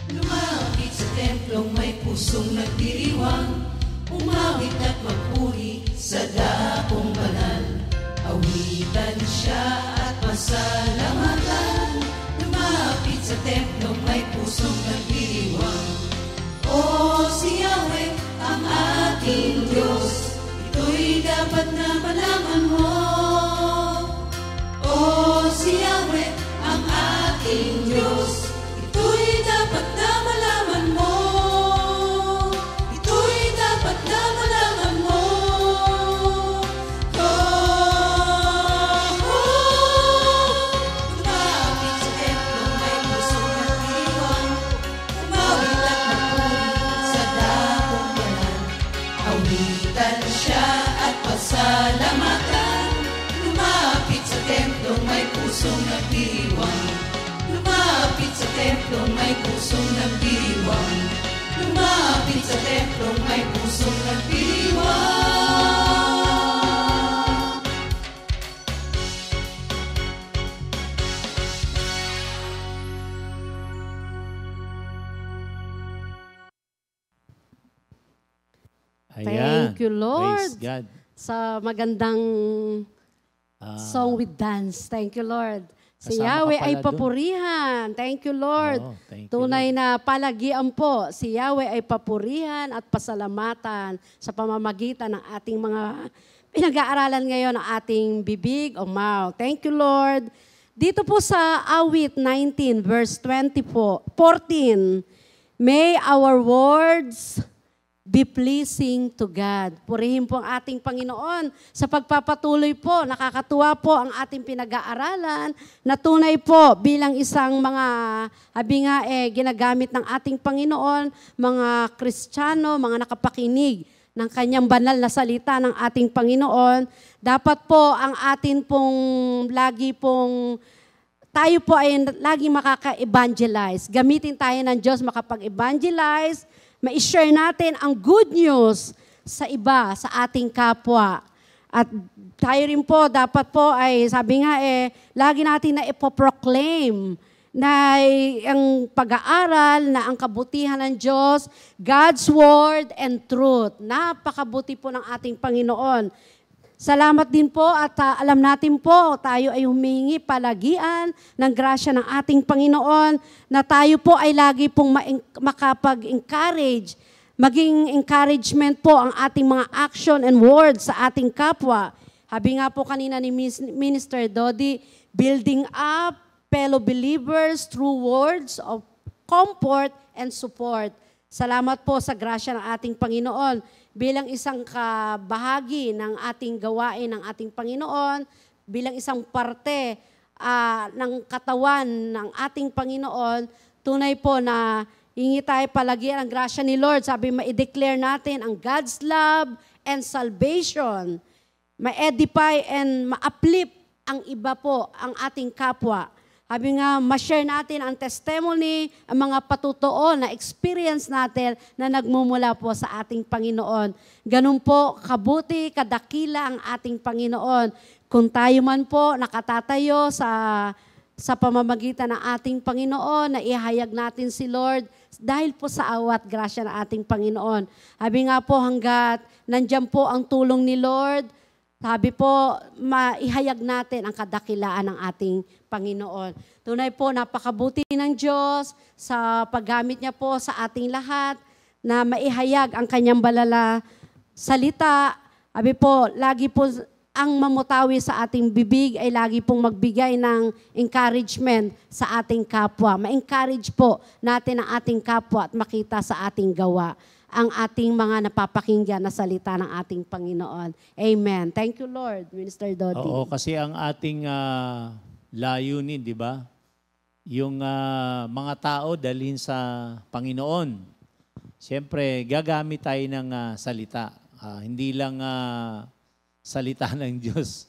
Lumapit sa templong may pusong nagdiriwang, umawit at magpuri sa dapong banal. Awitan siya at pasalamatan. Lumapit sa templong may pusong nagdiriwang. O si Yahweh ang ating Diyos, ito'y dapat na malaman mo. O si Yahweh ang ating Diyos, ito'y dapat na malaman mo. Ito'y dapat na malaman mo. Lumapit sa templong may pusong nagdiriwang, umawit at magpuri sa dapong banal. Awitan siya at pasalamatan. kung may pusong nagdiwang. Ayan. Thank you, Lord. Praise God. Sa magandang song with dance. Thank you, Lord. Si Kasama ka Yahweh ay pala dun. papurihan. Thank you, Lord. Oo, thank you, Tunay na palagian po. Si Yahweh ay papurihan at pasalamatan sa pamamagitan ng ating mga pinag-aaralan ngayon ng ating bibig o mouth. Thank you, Lord. Dito po sa awit 19 verse 14, may our words be pleasing to God. Purihin po ang ating Panginoon sa pagpapatuloy po. Nakakatuwa po ang ating pinag-aaralan na tunay po bilang isang mga, habi nga ginagamit ng ating Panginoon, mga Kristiyano, mga nakapakinig ng kanyang banal na salita ng ating Panginoon. Dapat po ang atin pong tayo po ay lagi makaka-evangelize. Gamitin tayo ng Diyos makapag-evangelize, ma-share natin ang good news sa iba, sa ating kapwa. At tayo rin po, dapat po ay, sabi nga lagi natin na ipoproclaim na ang pag-aaral, na ang kabutihan ng Diyos, God's Word and truth. Napakabuti po ng ating Panginoon. Salamat din po at alam natin po, tayo ay humingi palagian ng grasya ng ating Panginoon na tayo po ay lagi pong makapag-encourage, maging encouragement po ang ating mga action and words sa ating kapwa. Habi nga po kanina ni Minister Dodi, building up fellow believers through words of comfort and support. Salamat po sa grasya ng ating Panginoon. Bilang isang kabahagi ng ating gawain ng ating Panginoon, bilang isang parte ng katawan ng ating Panginoon, tunay po na hingi tayo palagian ang grasya ni Lord. Sabi, ma-declare natin ang God's love and salvation. Ma-edify and ma-uplift ang iba po, ang ating kapwa. Sabi nga, ma-share natin ang testimony, ang mga patutuo na experience natin na nagmumula po sa ating Panginoon. Ganun po, kabuti, kadakila ang ating Panginoon. Kung tayo man po nakatatayo sa pamamagitan ng ating Panginoon, na ihayag natin si Lord dahil po sa awat grasya ng ating Panginoon. Sabi nga po, hanggat nandyan po ang tulong ni Lord, sabi po, maihayag natin ang kadakilaan ng ating Panginoon. Tunay po, napakabuti ng Diyos sa paggamit niya po sa ating lahat na maihayag ang kanyang balala salita. Sabi po, lagi po ang mamutawi sa ating bibig ay lagi pong magbigay ng encouragement sa ating kapwa. Ma-encourage po natin ang ating kapwa at makita sa ating gawa ang ating mga napapakinggan na salita ng ating Panginoon. Amen. Thank you, Lord. Minister Dodi. Oo, kasi ang ating layunin, di ba? Yung mga tao dalhin sa Panginoon. Siyempre, gagamit tayo ng salita. Hindi lang salita ng Diyos.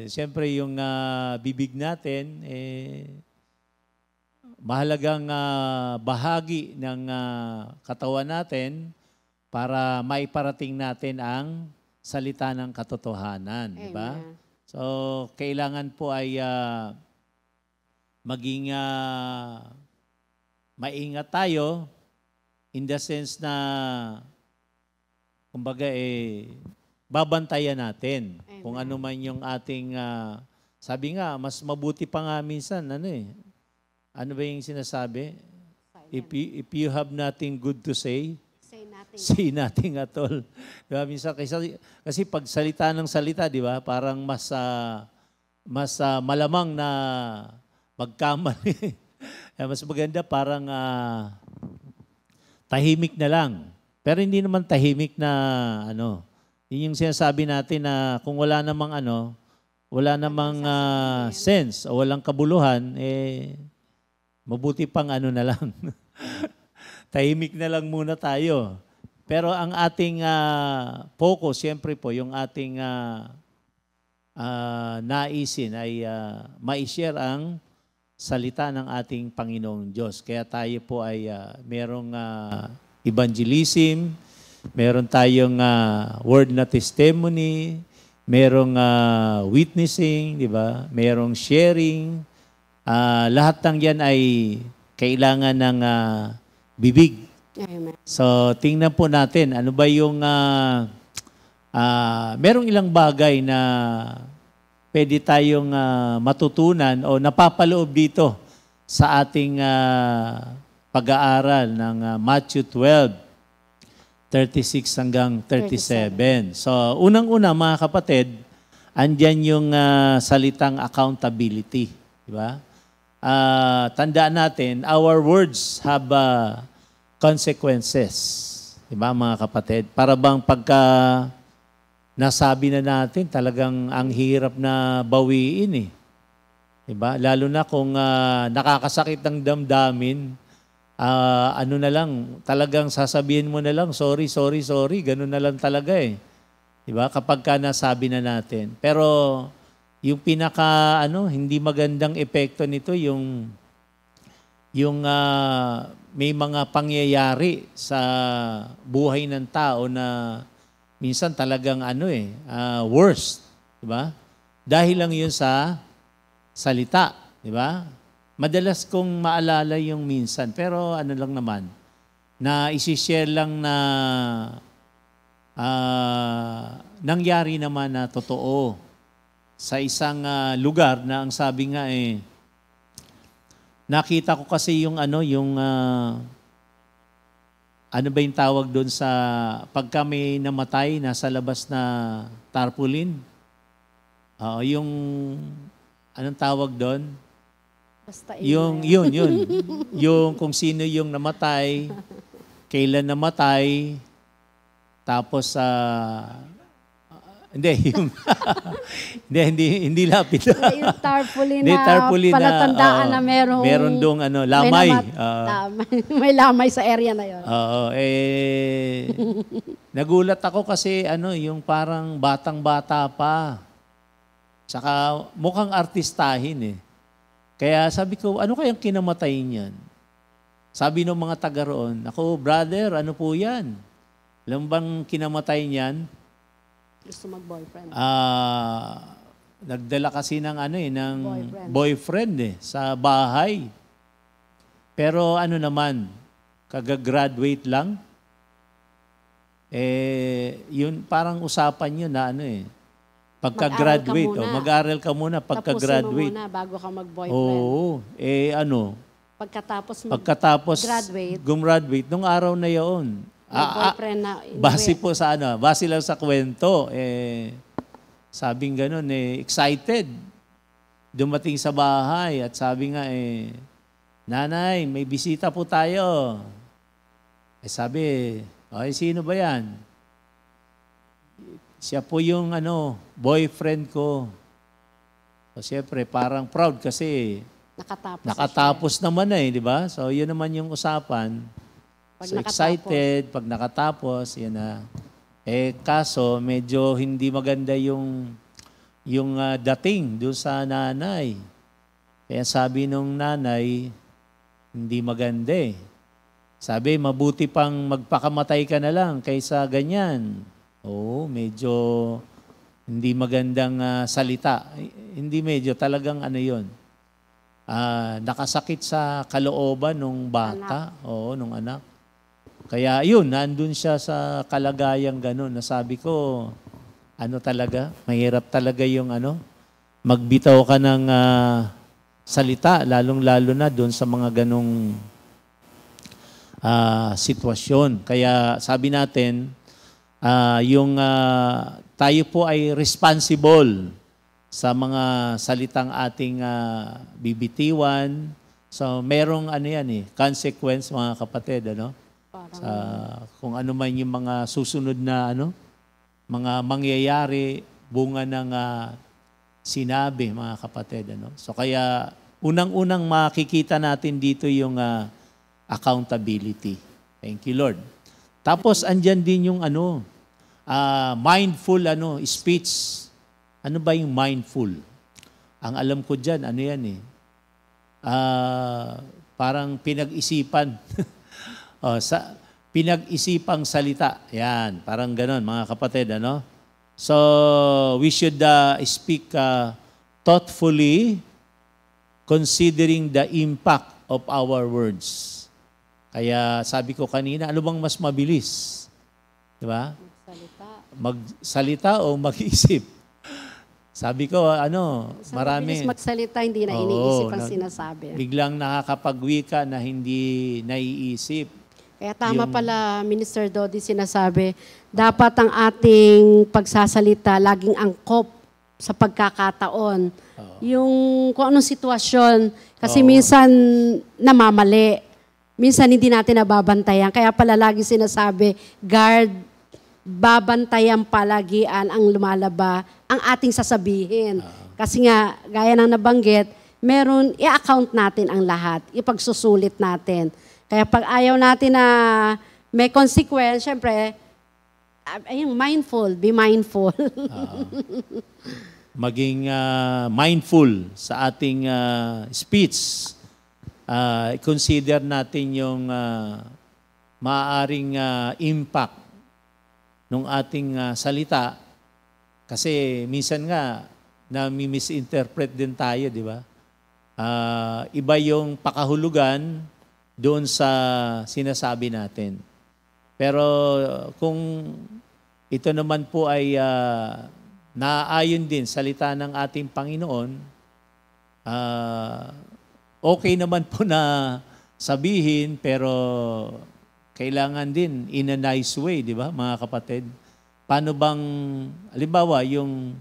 Siyempre, yung bibig natin, mahalagang bahagi ng katawan natin para maiparating natin ang salita ng katotohanan, di ba? So, kailangan po ay maging maingat tayo in the sense na kumbaga babantayan natin. Amen. Kung ano man yung ating sabi nga, mas mabuti pa nga minsan, ano ba yung sinasabi? If you have nothing good to say say nothing at all. Diba? Minsan, kasi pag salita ng salita, di ba? Parang mas malamang na magkamali. Mas maganda parang tahimik na lang. Pero hindi naman tahimik na yun yung sinasabi natin na kung wala namang wala namang sense o walang kabuluhan, mabuti pang na lang. Tahimik na lang muna tayo. Pero ang ating focus, siyempre po, yung ating naisin ay ma-share ang salita ng ating Panginoong Diyos. Kaya tayo po ay merong evangelism, meron tayong word na testimony, merong witnessing, di ba? Merong sharing. Lahat ng yan ay kailangan ng bibig. Amen. So, tingnan po natin, ano ba yung, merong ilang bagay na pwede tayong matutunan o napapaloob dito sa ating pag-aaral ng Matthew 12, 36 hanggang 37. So, unang-una mga kapatid, andyan yung salitang accountability. Di ba? Tandaan natin, our words have consequences. Di ba mga kapatid? Para bang pagka nasabi na natin, talagang ang hirap na bawiin eh. Diba? Lalo na kung nakakasakit ng damdamin, ano na lang, talagang sasabihin mo na lang, sorry, ganun na lang talaga eh. Diba? Kapag ka nasabi na natin. Pero yung pinaka, hindi magandang epekto nito, yung may mga pangyayari sa buhay ng tao na minsan talagang worst, di ba? Dahil lang yun sa salita, di ba? Madalas kong maalala yung minsan, pero lang naman, na isi-share lang na nangyari naman na totoo sa isang lugar na ang sabi nga nakita ko kasi yung ano ba yung tawag doon sa pagka may namatay nasa labas na tarpaulin? Yung anong tawag doon? Basta yun. Yung kung sino yung namatay, kailan namatay, tapos hindi lapid. Yung tarpaulin na palatandaan na meron dong lamay. May lamay sa area na yon. Oo, nagulat ako kasi yung parang batang-bata pa. Tsaka mukhang artistahin eh. Kaya sabi ko, ano kayang kinamatay niyan? Sabi ng mga taga roon, ako, brother, ano po yan? Alam bang kinamatay niyan? Gusto mag-boyfriend. Nagdala kasi ng ng boyfriend sa bahay. Pero naman, kagagraduate lang. Yun parang usapan yun na pagka-graduate, mag-aral ka muna pagka-graduate. Tapusin mo muna bago ka mag-boyfriend. Oo, Pagkatapos gumraduate, nung araw na yun, boyfriend na base po sa base lang sa kwento, sabing ganun, excited. Dumating sa bahay at sabi nga, nanay, may bisita po tayo. Sabi, sino ba yan? Siya po yung boyfriend ko. So, siyempre, parang proud kasi nakatapos naman di ba? So, yun naman yung usapan. So, excited, pag nakatapos, yan na. Kaso, medyo hindi maganda yung dating doon sa nanay. Kaya sabi nung nanay, hindi maganda Sabi, mabuti pang magpakamatay ka na lang kaysa ganyan. Oo, medyo hindi magandang salita. Hindi medyo, talagang yun. Nakasakit sa kalooban nung bata. Oo, nung anak. Kaya yun, nandun siya sa kalagayang ganun. Nasabi ko, talaga, mahirap talaga yung magbitaw ka ng salita, lalong-lalo na dun sa mga ganung sitwasyon. Kaya sabi natin, tayo po ay responsible sa mga salitang ating bibitiwan. So, merong consequence mga kapatid, kung ano man yung mga susunod na mga mangyayari, bunga ng sinabi, mga kapatid. So kaya unang-unang makikita natin dito yung accountability. Thank you, Lord. Tapos andyan din yung mindful speech. Ano ba yung mindful? Ang alam ko dyan, parang pinag-isipan. pinag-isipang salita. Yan, parang ganon mga kapatid, ano? So, we should speak thoughtfully, considering the impact of our words. Kaya sabi ko kanina, ano bang mas mabilis? Di ba? Magsalita o mag-isip? Sabi ko, marami. Mabilis magsalita, hindi na iniisip ang sinasabi. Biglang nakakapagwika na hindi naiisip. Kaya tama pala, Minister Dodi, sinasabi, dapat ang ating pagsasalita laging angkop sa pagkakataon. Yung kung anong sitwasyon, kasi minsan namamali. Minsan hindi natin nababantayan. Kaya pala lagi sinasabi, guard, babantayan palagian ang lumalaba, ang ating sasabihin. Kasi nga, gaya ng nabanggit, meron, i-account natin ang lahat, ipagsusulit natin. Kaya pag ayaw natin na may consequence, syempre, ayun, be mindful. Maging mindful sa ating speech. Consider natin yung maaaring impact ng ating salita. Kasi minsan nga, nami-misinterpret din tayo, di ba? Iba yung pakahulugan doon sa sinasabi natin. Pero kung ito naman po ay naaayon din salita ng ating Panginoon, okay naman po na sabihin, pero kailangan din in a nice way, di ba, mga kapatid? Paano bang, halimbawa, yung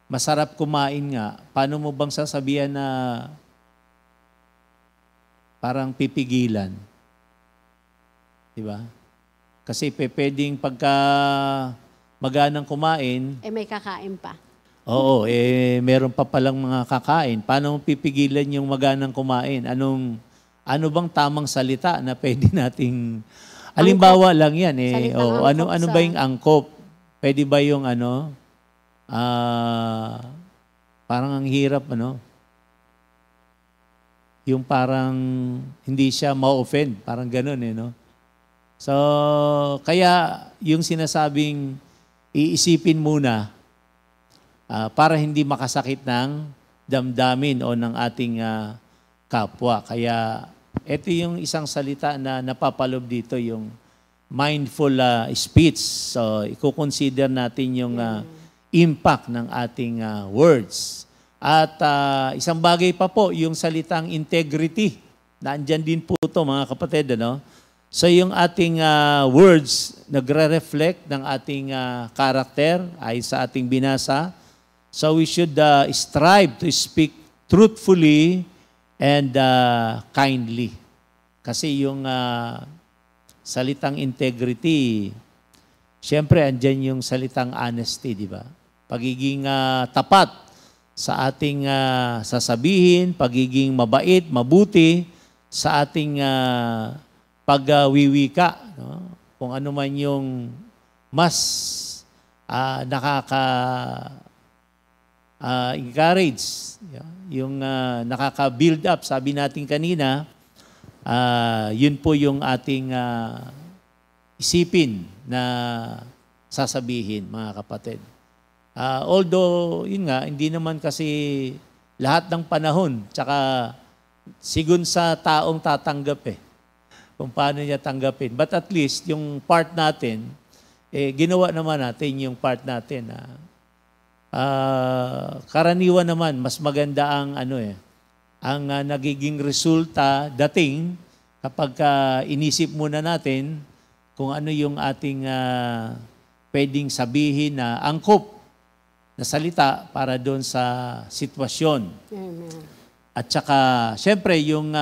masarap kumain nga, paano mo bang sasabihan na parang pipigilan? Di ba? Kasi pwedeng pagka maganang kumain, may kakain pa. Oo, meron pa palang mga kakain. Paano pipigilan yung maganang kumain? Ano bang tamang salita na pwede nating... Halimbawa lang yan ano ba yung angkop? Pwede ba yung parang ang hirap, yung parang hindi siya ma-offend. Parang ganun, no? So, kaya yung sinasabing iisipin muna, para hindi makasakit ng damdamin o ng ating kapwa. Kaya ito yung isang salita na napapalob dito, yung mindful speech. So, i-consider natin yung impact ng ating words. At isang bagay pa po, yung salitang integrity. Naandyan din po ito, mga kapatid, So, yung ating words, nagre-reflect ng ating karakter ay sa ating binasa. So we should strive to speak truthfully and kindly. Kasi yung salitang integrity, syempre andyan yung salitang honesty, di ba? Pagiging tapat sa ating sasabihin, pagiging mabait, mabuti sa ating pagwiwika. Kung ano man yung mas encourage, yung nakaka-build up, sabi natin kanina, yun po yung ating isipin na sasabihin, mga kapatid. Although, yun nga, hindi naman kasi lahat ng panahon, tsaka sigun sa taong tatanggap kung paano niya tanggapin. But at least, yung part natin, ginawa naman natin yung part natin. Karaniwan naman, mas maganda ang ang nagiging resulta dating kapag inisip muna natin kung ano yung ating pwedeng sabihin na angkop na salita para doon sa sitwasyon. Amen. At saka, syempre, yung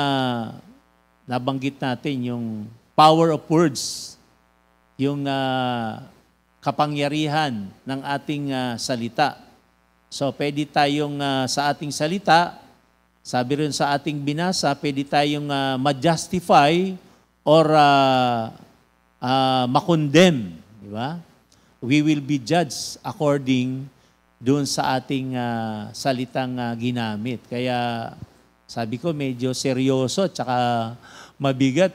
nabanggit natin, yung power of words, yung kapangyarihan ng ating salita. So, pwede tayong sa ating salita, sabi rin sa ating binasa, pwede tayong ma-justify or ma-condemn. Di ba? We will be judged according doon sa ating salitang ginamit. Kaya, sabi ko, medyo seryoso at saka mabigat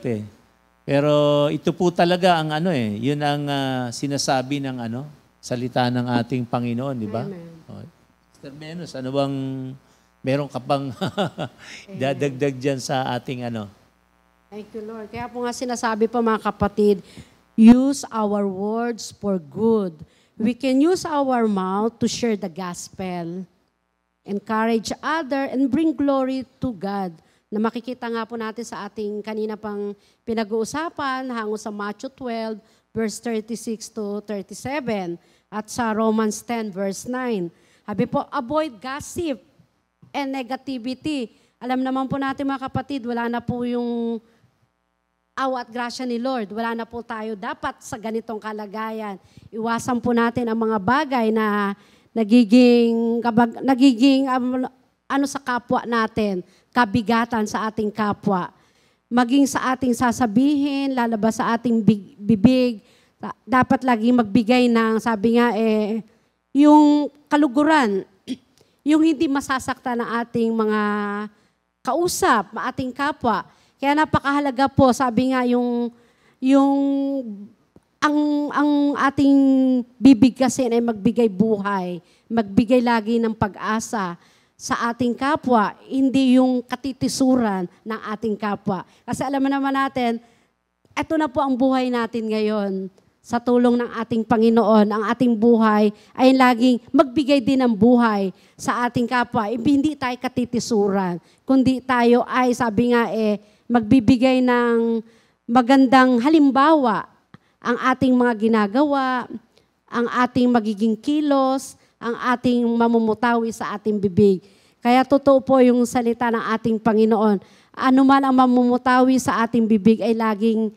Pero ito po talaga ang ano yun ang sinasabi ng salita ng ating Panginoon, di ba? Oh, Sister Venus, ano bang meron ka pang dadagdag dyan sa ating Thank you, Lord. Kaya po nga sinasabi po mga kapatid, use our words for good. We can use our mouth to share the gospel, encourage other, and bring glory to God. Na makikita nga po natin sa ating kanina pang pinag-uusapan, hango sa Matthew 12, verse 36 to 37, at sa Romans 10, verse 9. Sabi po, avoid gossip and negativity. Alam naman po natin mga kapatid, wala na po yung awa at grasya ni Lord. Wala na po tayo dapat sa ganitong kalagayan. Iwasan po natin ang mga bagay na nagiging sa kapwa natin, kabigatan sa ating kapwa. Maging sa ating sasabihin, lalabas sa ating bibig, dapat laging magbigay ng, sabi nga yung kaluguran, yung hindi masasaktan ng ating mga kausap, ating kapwa. Kaya napakahalaga po, sabi nga ang ating bibig kasi ay magbigay buhay, magbigay lagi ng pag-asa sa ating kapwa, hindi yung katitisuran ng ating kapwa. Kasi alam naman natin, ito na po ang buhay natin ngayon. Sa tulong ng ating Panginoon, ang ating buhay ay laging magbigay din ng buhay sa ating kapwa. Hindi tayo katitisuran, kundi tayo ay, sabi nga magbibigay ng magandang halimbawa ang ating mga ginagawa, ang ating magiging kilos, ang ating mamumutawi sa ating bibig. Kaya totoo po yung salita ng ating Panginoon. Ano man ang mamumutawi sa ating bibig ay laging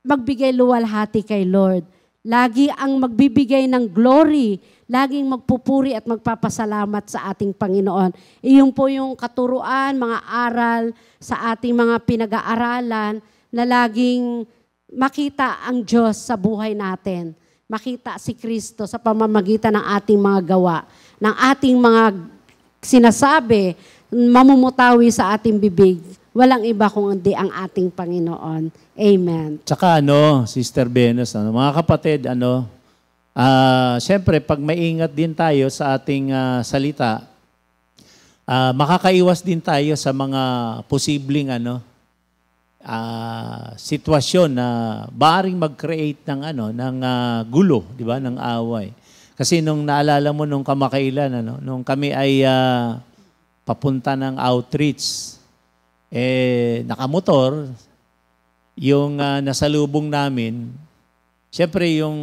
magbigay luwalhati kay Lord. Lagi ang magbibigay ng glory, laging magpupuri at magpapasalamat sa ating Panginoon. Iyon po yung katuruan, mga aral sa ating mga pinag-aaralan na laging makita ang Diyos sa buhay natin. Makita si Kristo sa pamamagitan ng ating mga gawa, ng ating mga sinasabi, mamumutawi sa ating bibig. Walang iba kundi ang ating Panginoon. Amen. Tsaka Sister Venus, mga kapatid, siyempre pag maingat din tayo sa ating salita, makakaiwas din tayo sa mga posibleng sitwasyon na baaring mag-create ng gulo, di ba, ng away. Kasi nung naalala mo nung kamakailan, nung kami ay papunta ng outreach, nakamotor, yung nasalubong namin, siyempre yung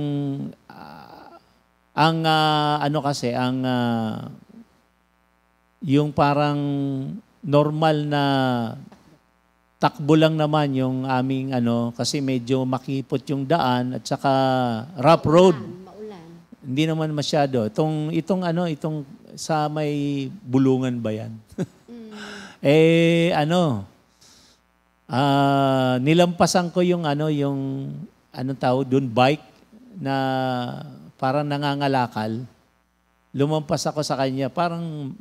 yung parang normal na takbo lang naman yung aming kasi medyo makipot yung daan at saka rough road. Maulan. Hindi naman masyado. Itong sa may bulungan ba yan? Nilampasan ko yung doon bike na parang nangangalakal. Lumampas ako sa kanya, parang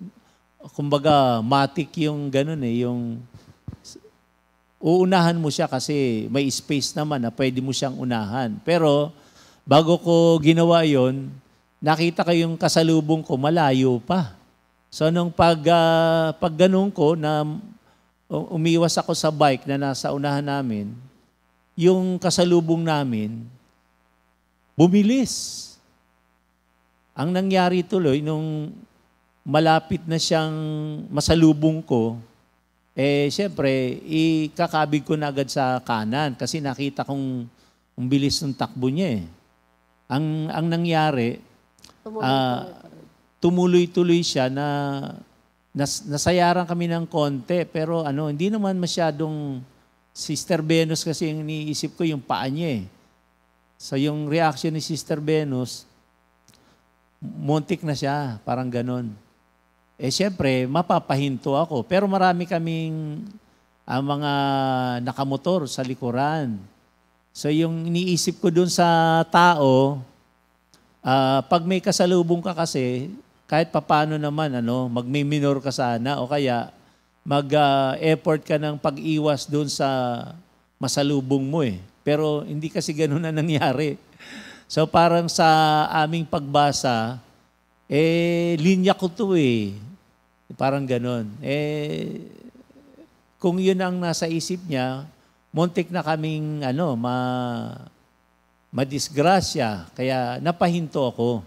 kumbaga matik yung ganun yung uunahan mo siya kasi may space naman na pwede mo siyang unahan. Pero bago ko ginawa yon, nakita ko yung kasalubong ko malayo pa. So nung pag ganun ko na umiwas ako sa bike na nasa unahan namin, yung kasalubong namin bumilis. Ang nangyari tuloy nung malapit na siyang masalubong ko, siyempre, ikakabig ko na agad sa kanan kasi nakita kong ang bilis ng takbo niya. Ang nangyari, tumuloy-tuloy siya na nasayaran kami ng konti pero hindi naman masyadong Sister Venus kasi yung iniisip ko yung paa niya. So yung reaction ni Sister Venus, muntik na siya, parang ganon. Siyempre, mapapahinto ako. Pero marami kaming mga nakamotor sa likuran. So yung iniisip ko dun sa tao, pag may kasalubong ka kasi, kahit papano naman, magmi-minor ka sana o kaya mag-effort ka ng pag-iwas dun sa masalubong mo eh. Pero hindi kasi ganun na nangyari. So parang sa aming pagbasa, linya ko to eh. Parang ganun. Kung yun ang nasa isip niya, muntik na kaming madisgrasya. Kaya napahinto ako.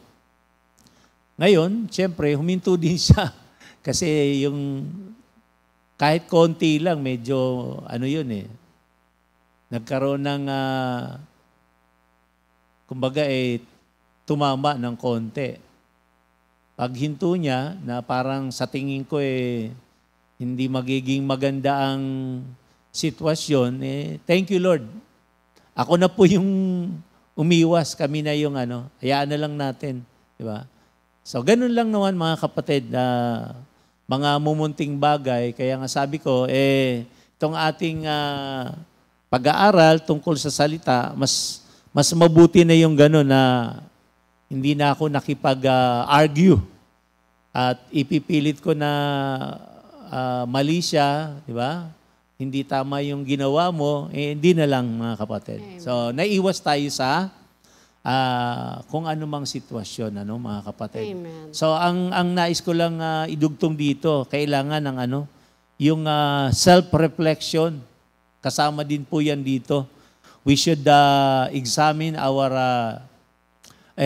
Ngayon, siyempre, huminto din siya. Kasi yung kahit konti lang, medyo yun eh. Nagkaroon ng, kumbaga tumama ng konti. Pag hinto niya, na parang sa tingin ko hindi magiging maganda ang sitwasyon, thank you Lord. Ako na po yung umiwas, kami na yung hayaan na lang natin. Diba? So, ganun lang naman mga kapatid, mga mumunting bagay. Kaya nga sabi ko, itong ating pag-aaral tungkol sa salita, mas mabuti na yung gano'n na hindi na ako nakipag-argue at ipipilit ko na mali siya, di ba? Hindi tama yung ginawa mo, hindi na lang mga kapatid. Amen. So, naiwas tayo sa kung anumang sitwasyon, mga kapatid. Amen. So, ang nais ko lang idugtong dito, kailangan ng yung self-reflection. Kasama din po yan dito. We should examine our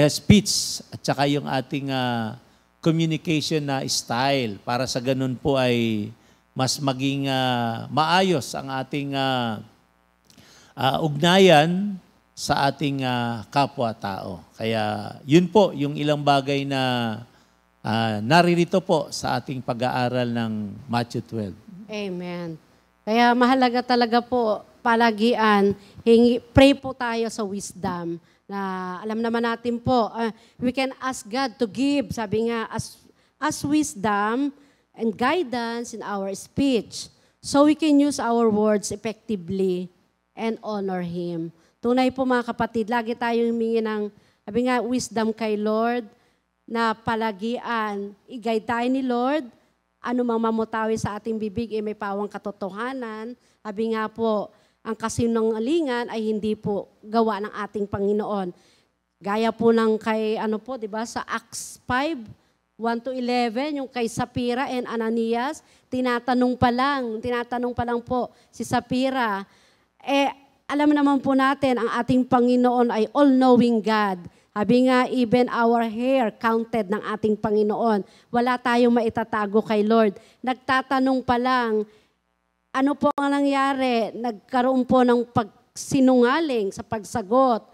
speech at saka yung ating communication na style para sa ganun po ay mas maging maayos ang ating ugnayan sa ating kapwa-tao. Kaya yun po yung ilang bagay na naririto po sa ating pag-aaral ng Matthew 12. Amen. Kaya mahalaga talaga po, palagian, pray po tayo sa wisdom. Na alam naman natin po, we can ask God to give, sabi nga, as wisdom and guidance in our speech. So we can use our words effectively and honor Him. Tunay po mga kapatid, lagi tayong humingi ng, sabi nga, wisdom kay Lord, na palagian, i-guide tayo ni Lord, ano mang mamutawi sa ating bibig, may pawang katotohanan. Sabi nga po, ang kasinungalingan ay hindi po gawa ng ating Panginoon. Gaya po ng kay, di ba, sa Acts 5, 1-11, yung kay Sapphira and Ananias, tinatanong pa lang po si Sapphira. Alam naman po natin, ang ating Panginoon ay all-knowing God. Sabi nga, even our hair counted ng ating Panginoon. Wala tayong maitatago kay Lord. Nagtatanong pa lang, ano po ang nangyari? Nagkaroon po ng pagsinungaling sa pagsagot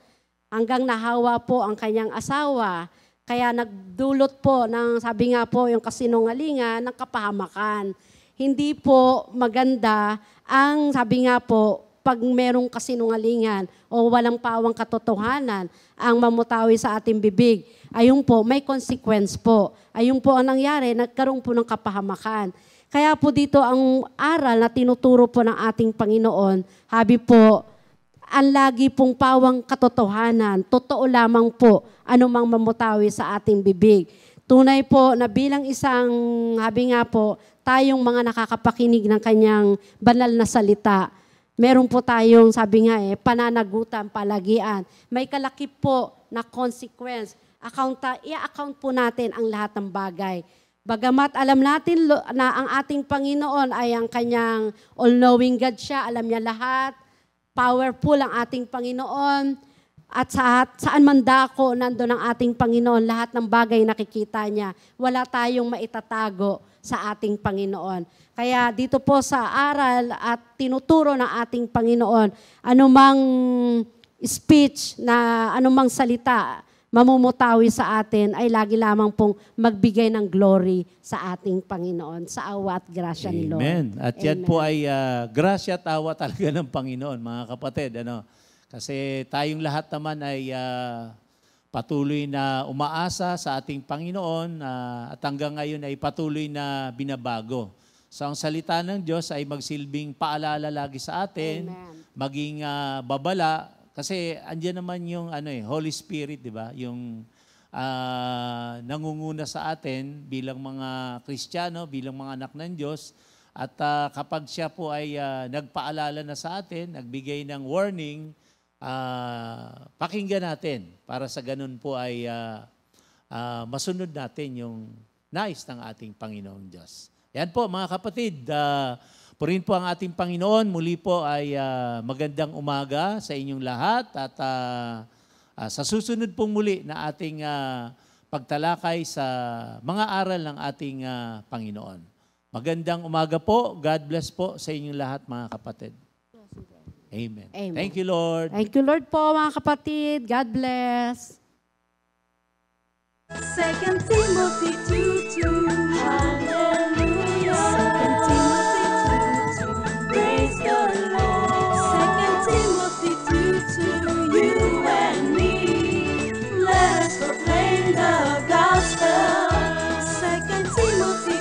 hanggang nahawa po ang kanyang asawa. Kaya nagdulot po ng, sabi nga po, yung kasinungalingan ng kapahamakan. Hindi po maganda ang, sabi nga po, pag merong kasinungalingan o walang pawang katotohanan ang mamutawi sa ating bibig. Ayun po, may consequence po. Ayun po ang nangyari, nagkaroon po ng kapahamakan. Kaya po dito ang aral na tinuturo po ng ating Panginoon, habi po, ang lagi pong pawang katotohanan, totoo lamang po anumang mamutawi sa ating bibig. Tunay po na bilang isang, habi nga po, tayong mga nakakapakinig ng kanyang banal na salita, meron po tayong, sabi nga pananagutan, palagian. May kalakip po na consequence. I-account po natin ang lahat ng bagay. Bagamat alam natin na ang ating Panginoon ay ang kanyang all-knowing God siya, alam niya lahat, powerful ang ating Panginoon, at saan man dako nandun ang ating Panginoon, lahat ng bagay nakikita niya. Wala tayong maitatago sa ating Panginoon. Kaya dito po sa aral at tinuturo ng ating Panginoon, anumang speech na anumang salita mamumutawi sa atin ay lagi lamang pong magbigay ng glory sa ating Panginoon, sa awa at grasya ni Lord. Amen. At yan Amen. po ay grasya at awa talaga ng Panginoon, mga kapatid. Kasi tayong lahat naman ay patuloy na umaasa sa ating Panginoon at hanggang ngayon ay patuloy na binabago. So ang salita ng Diyos ay magsilbing paalala lagi sa atin, Amen. maging babala, kasi andiyan naman yung Holy Spirit, di ba? Yung nangunguna sa atin bilang mga Kristiyano, bilang mga anak ng Diyos, At kapag siya po ay nagpaalala na sa atin, nagbigay ng warning, pakinggan natin para sa ganun po ay masunod natin yung nais ng ating Panginoong Diyos. Yan po mga kapatid, purihin po ang ating Panginoon. Muli po ay magandang umaga sa inyong lahat at sa susunod pong muli na ating pagtalakay sa mga aral ng ating Panginoon. Magandang umaga po. God bless po sa inyong lahat mga kapatid. Amen. Amen. Thank you, Lord. Thank you, Lord po, mga kapatid. God bless. 2 Timothy 2:2. Hallelujah. 2 Timothy 2:2. Praise the Lord. 2 Timothy 2:2. You and me, let us proclaim the gospel. 2 Timothy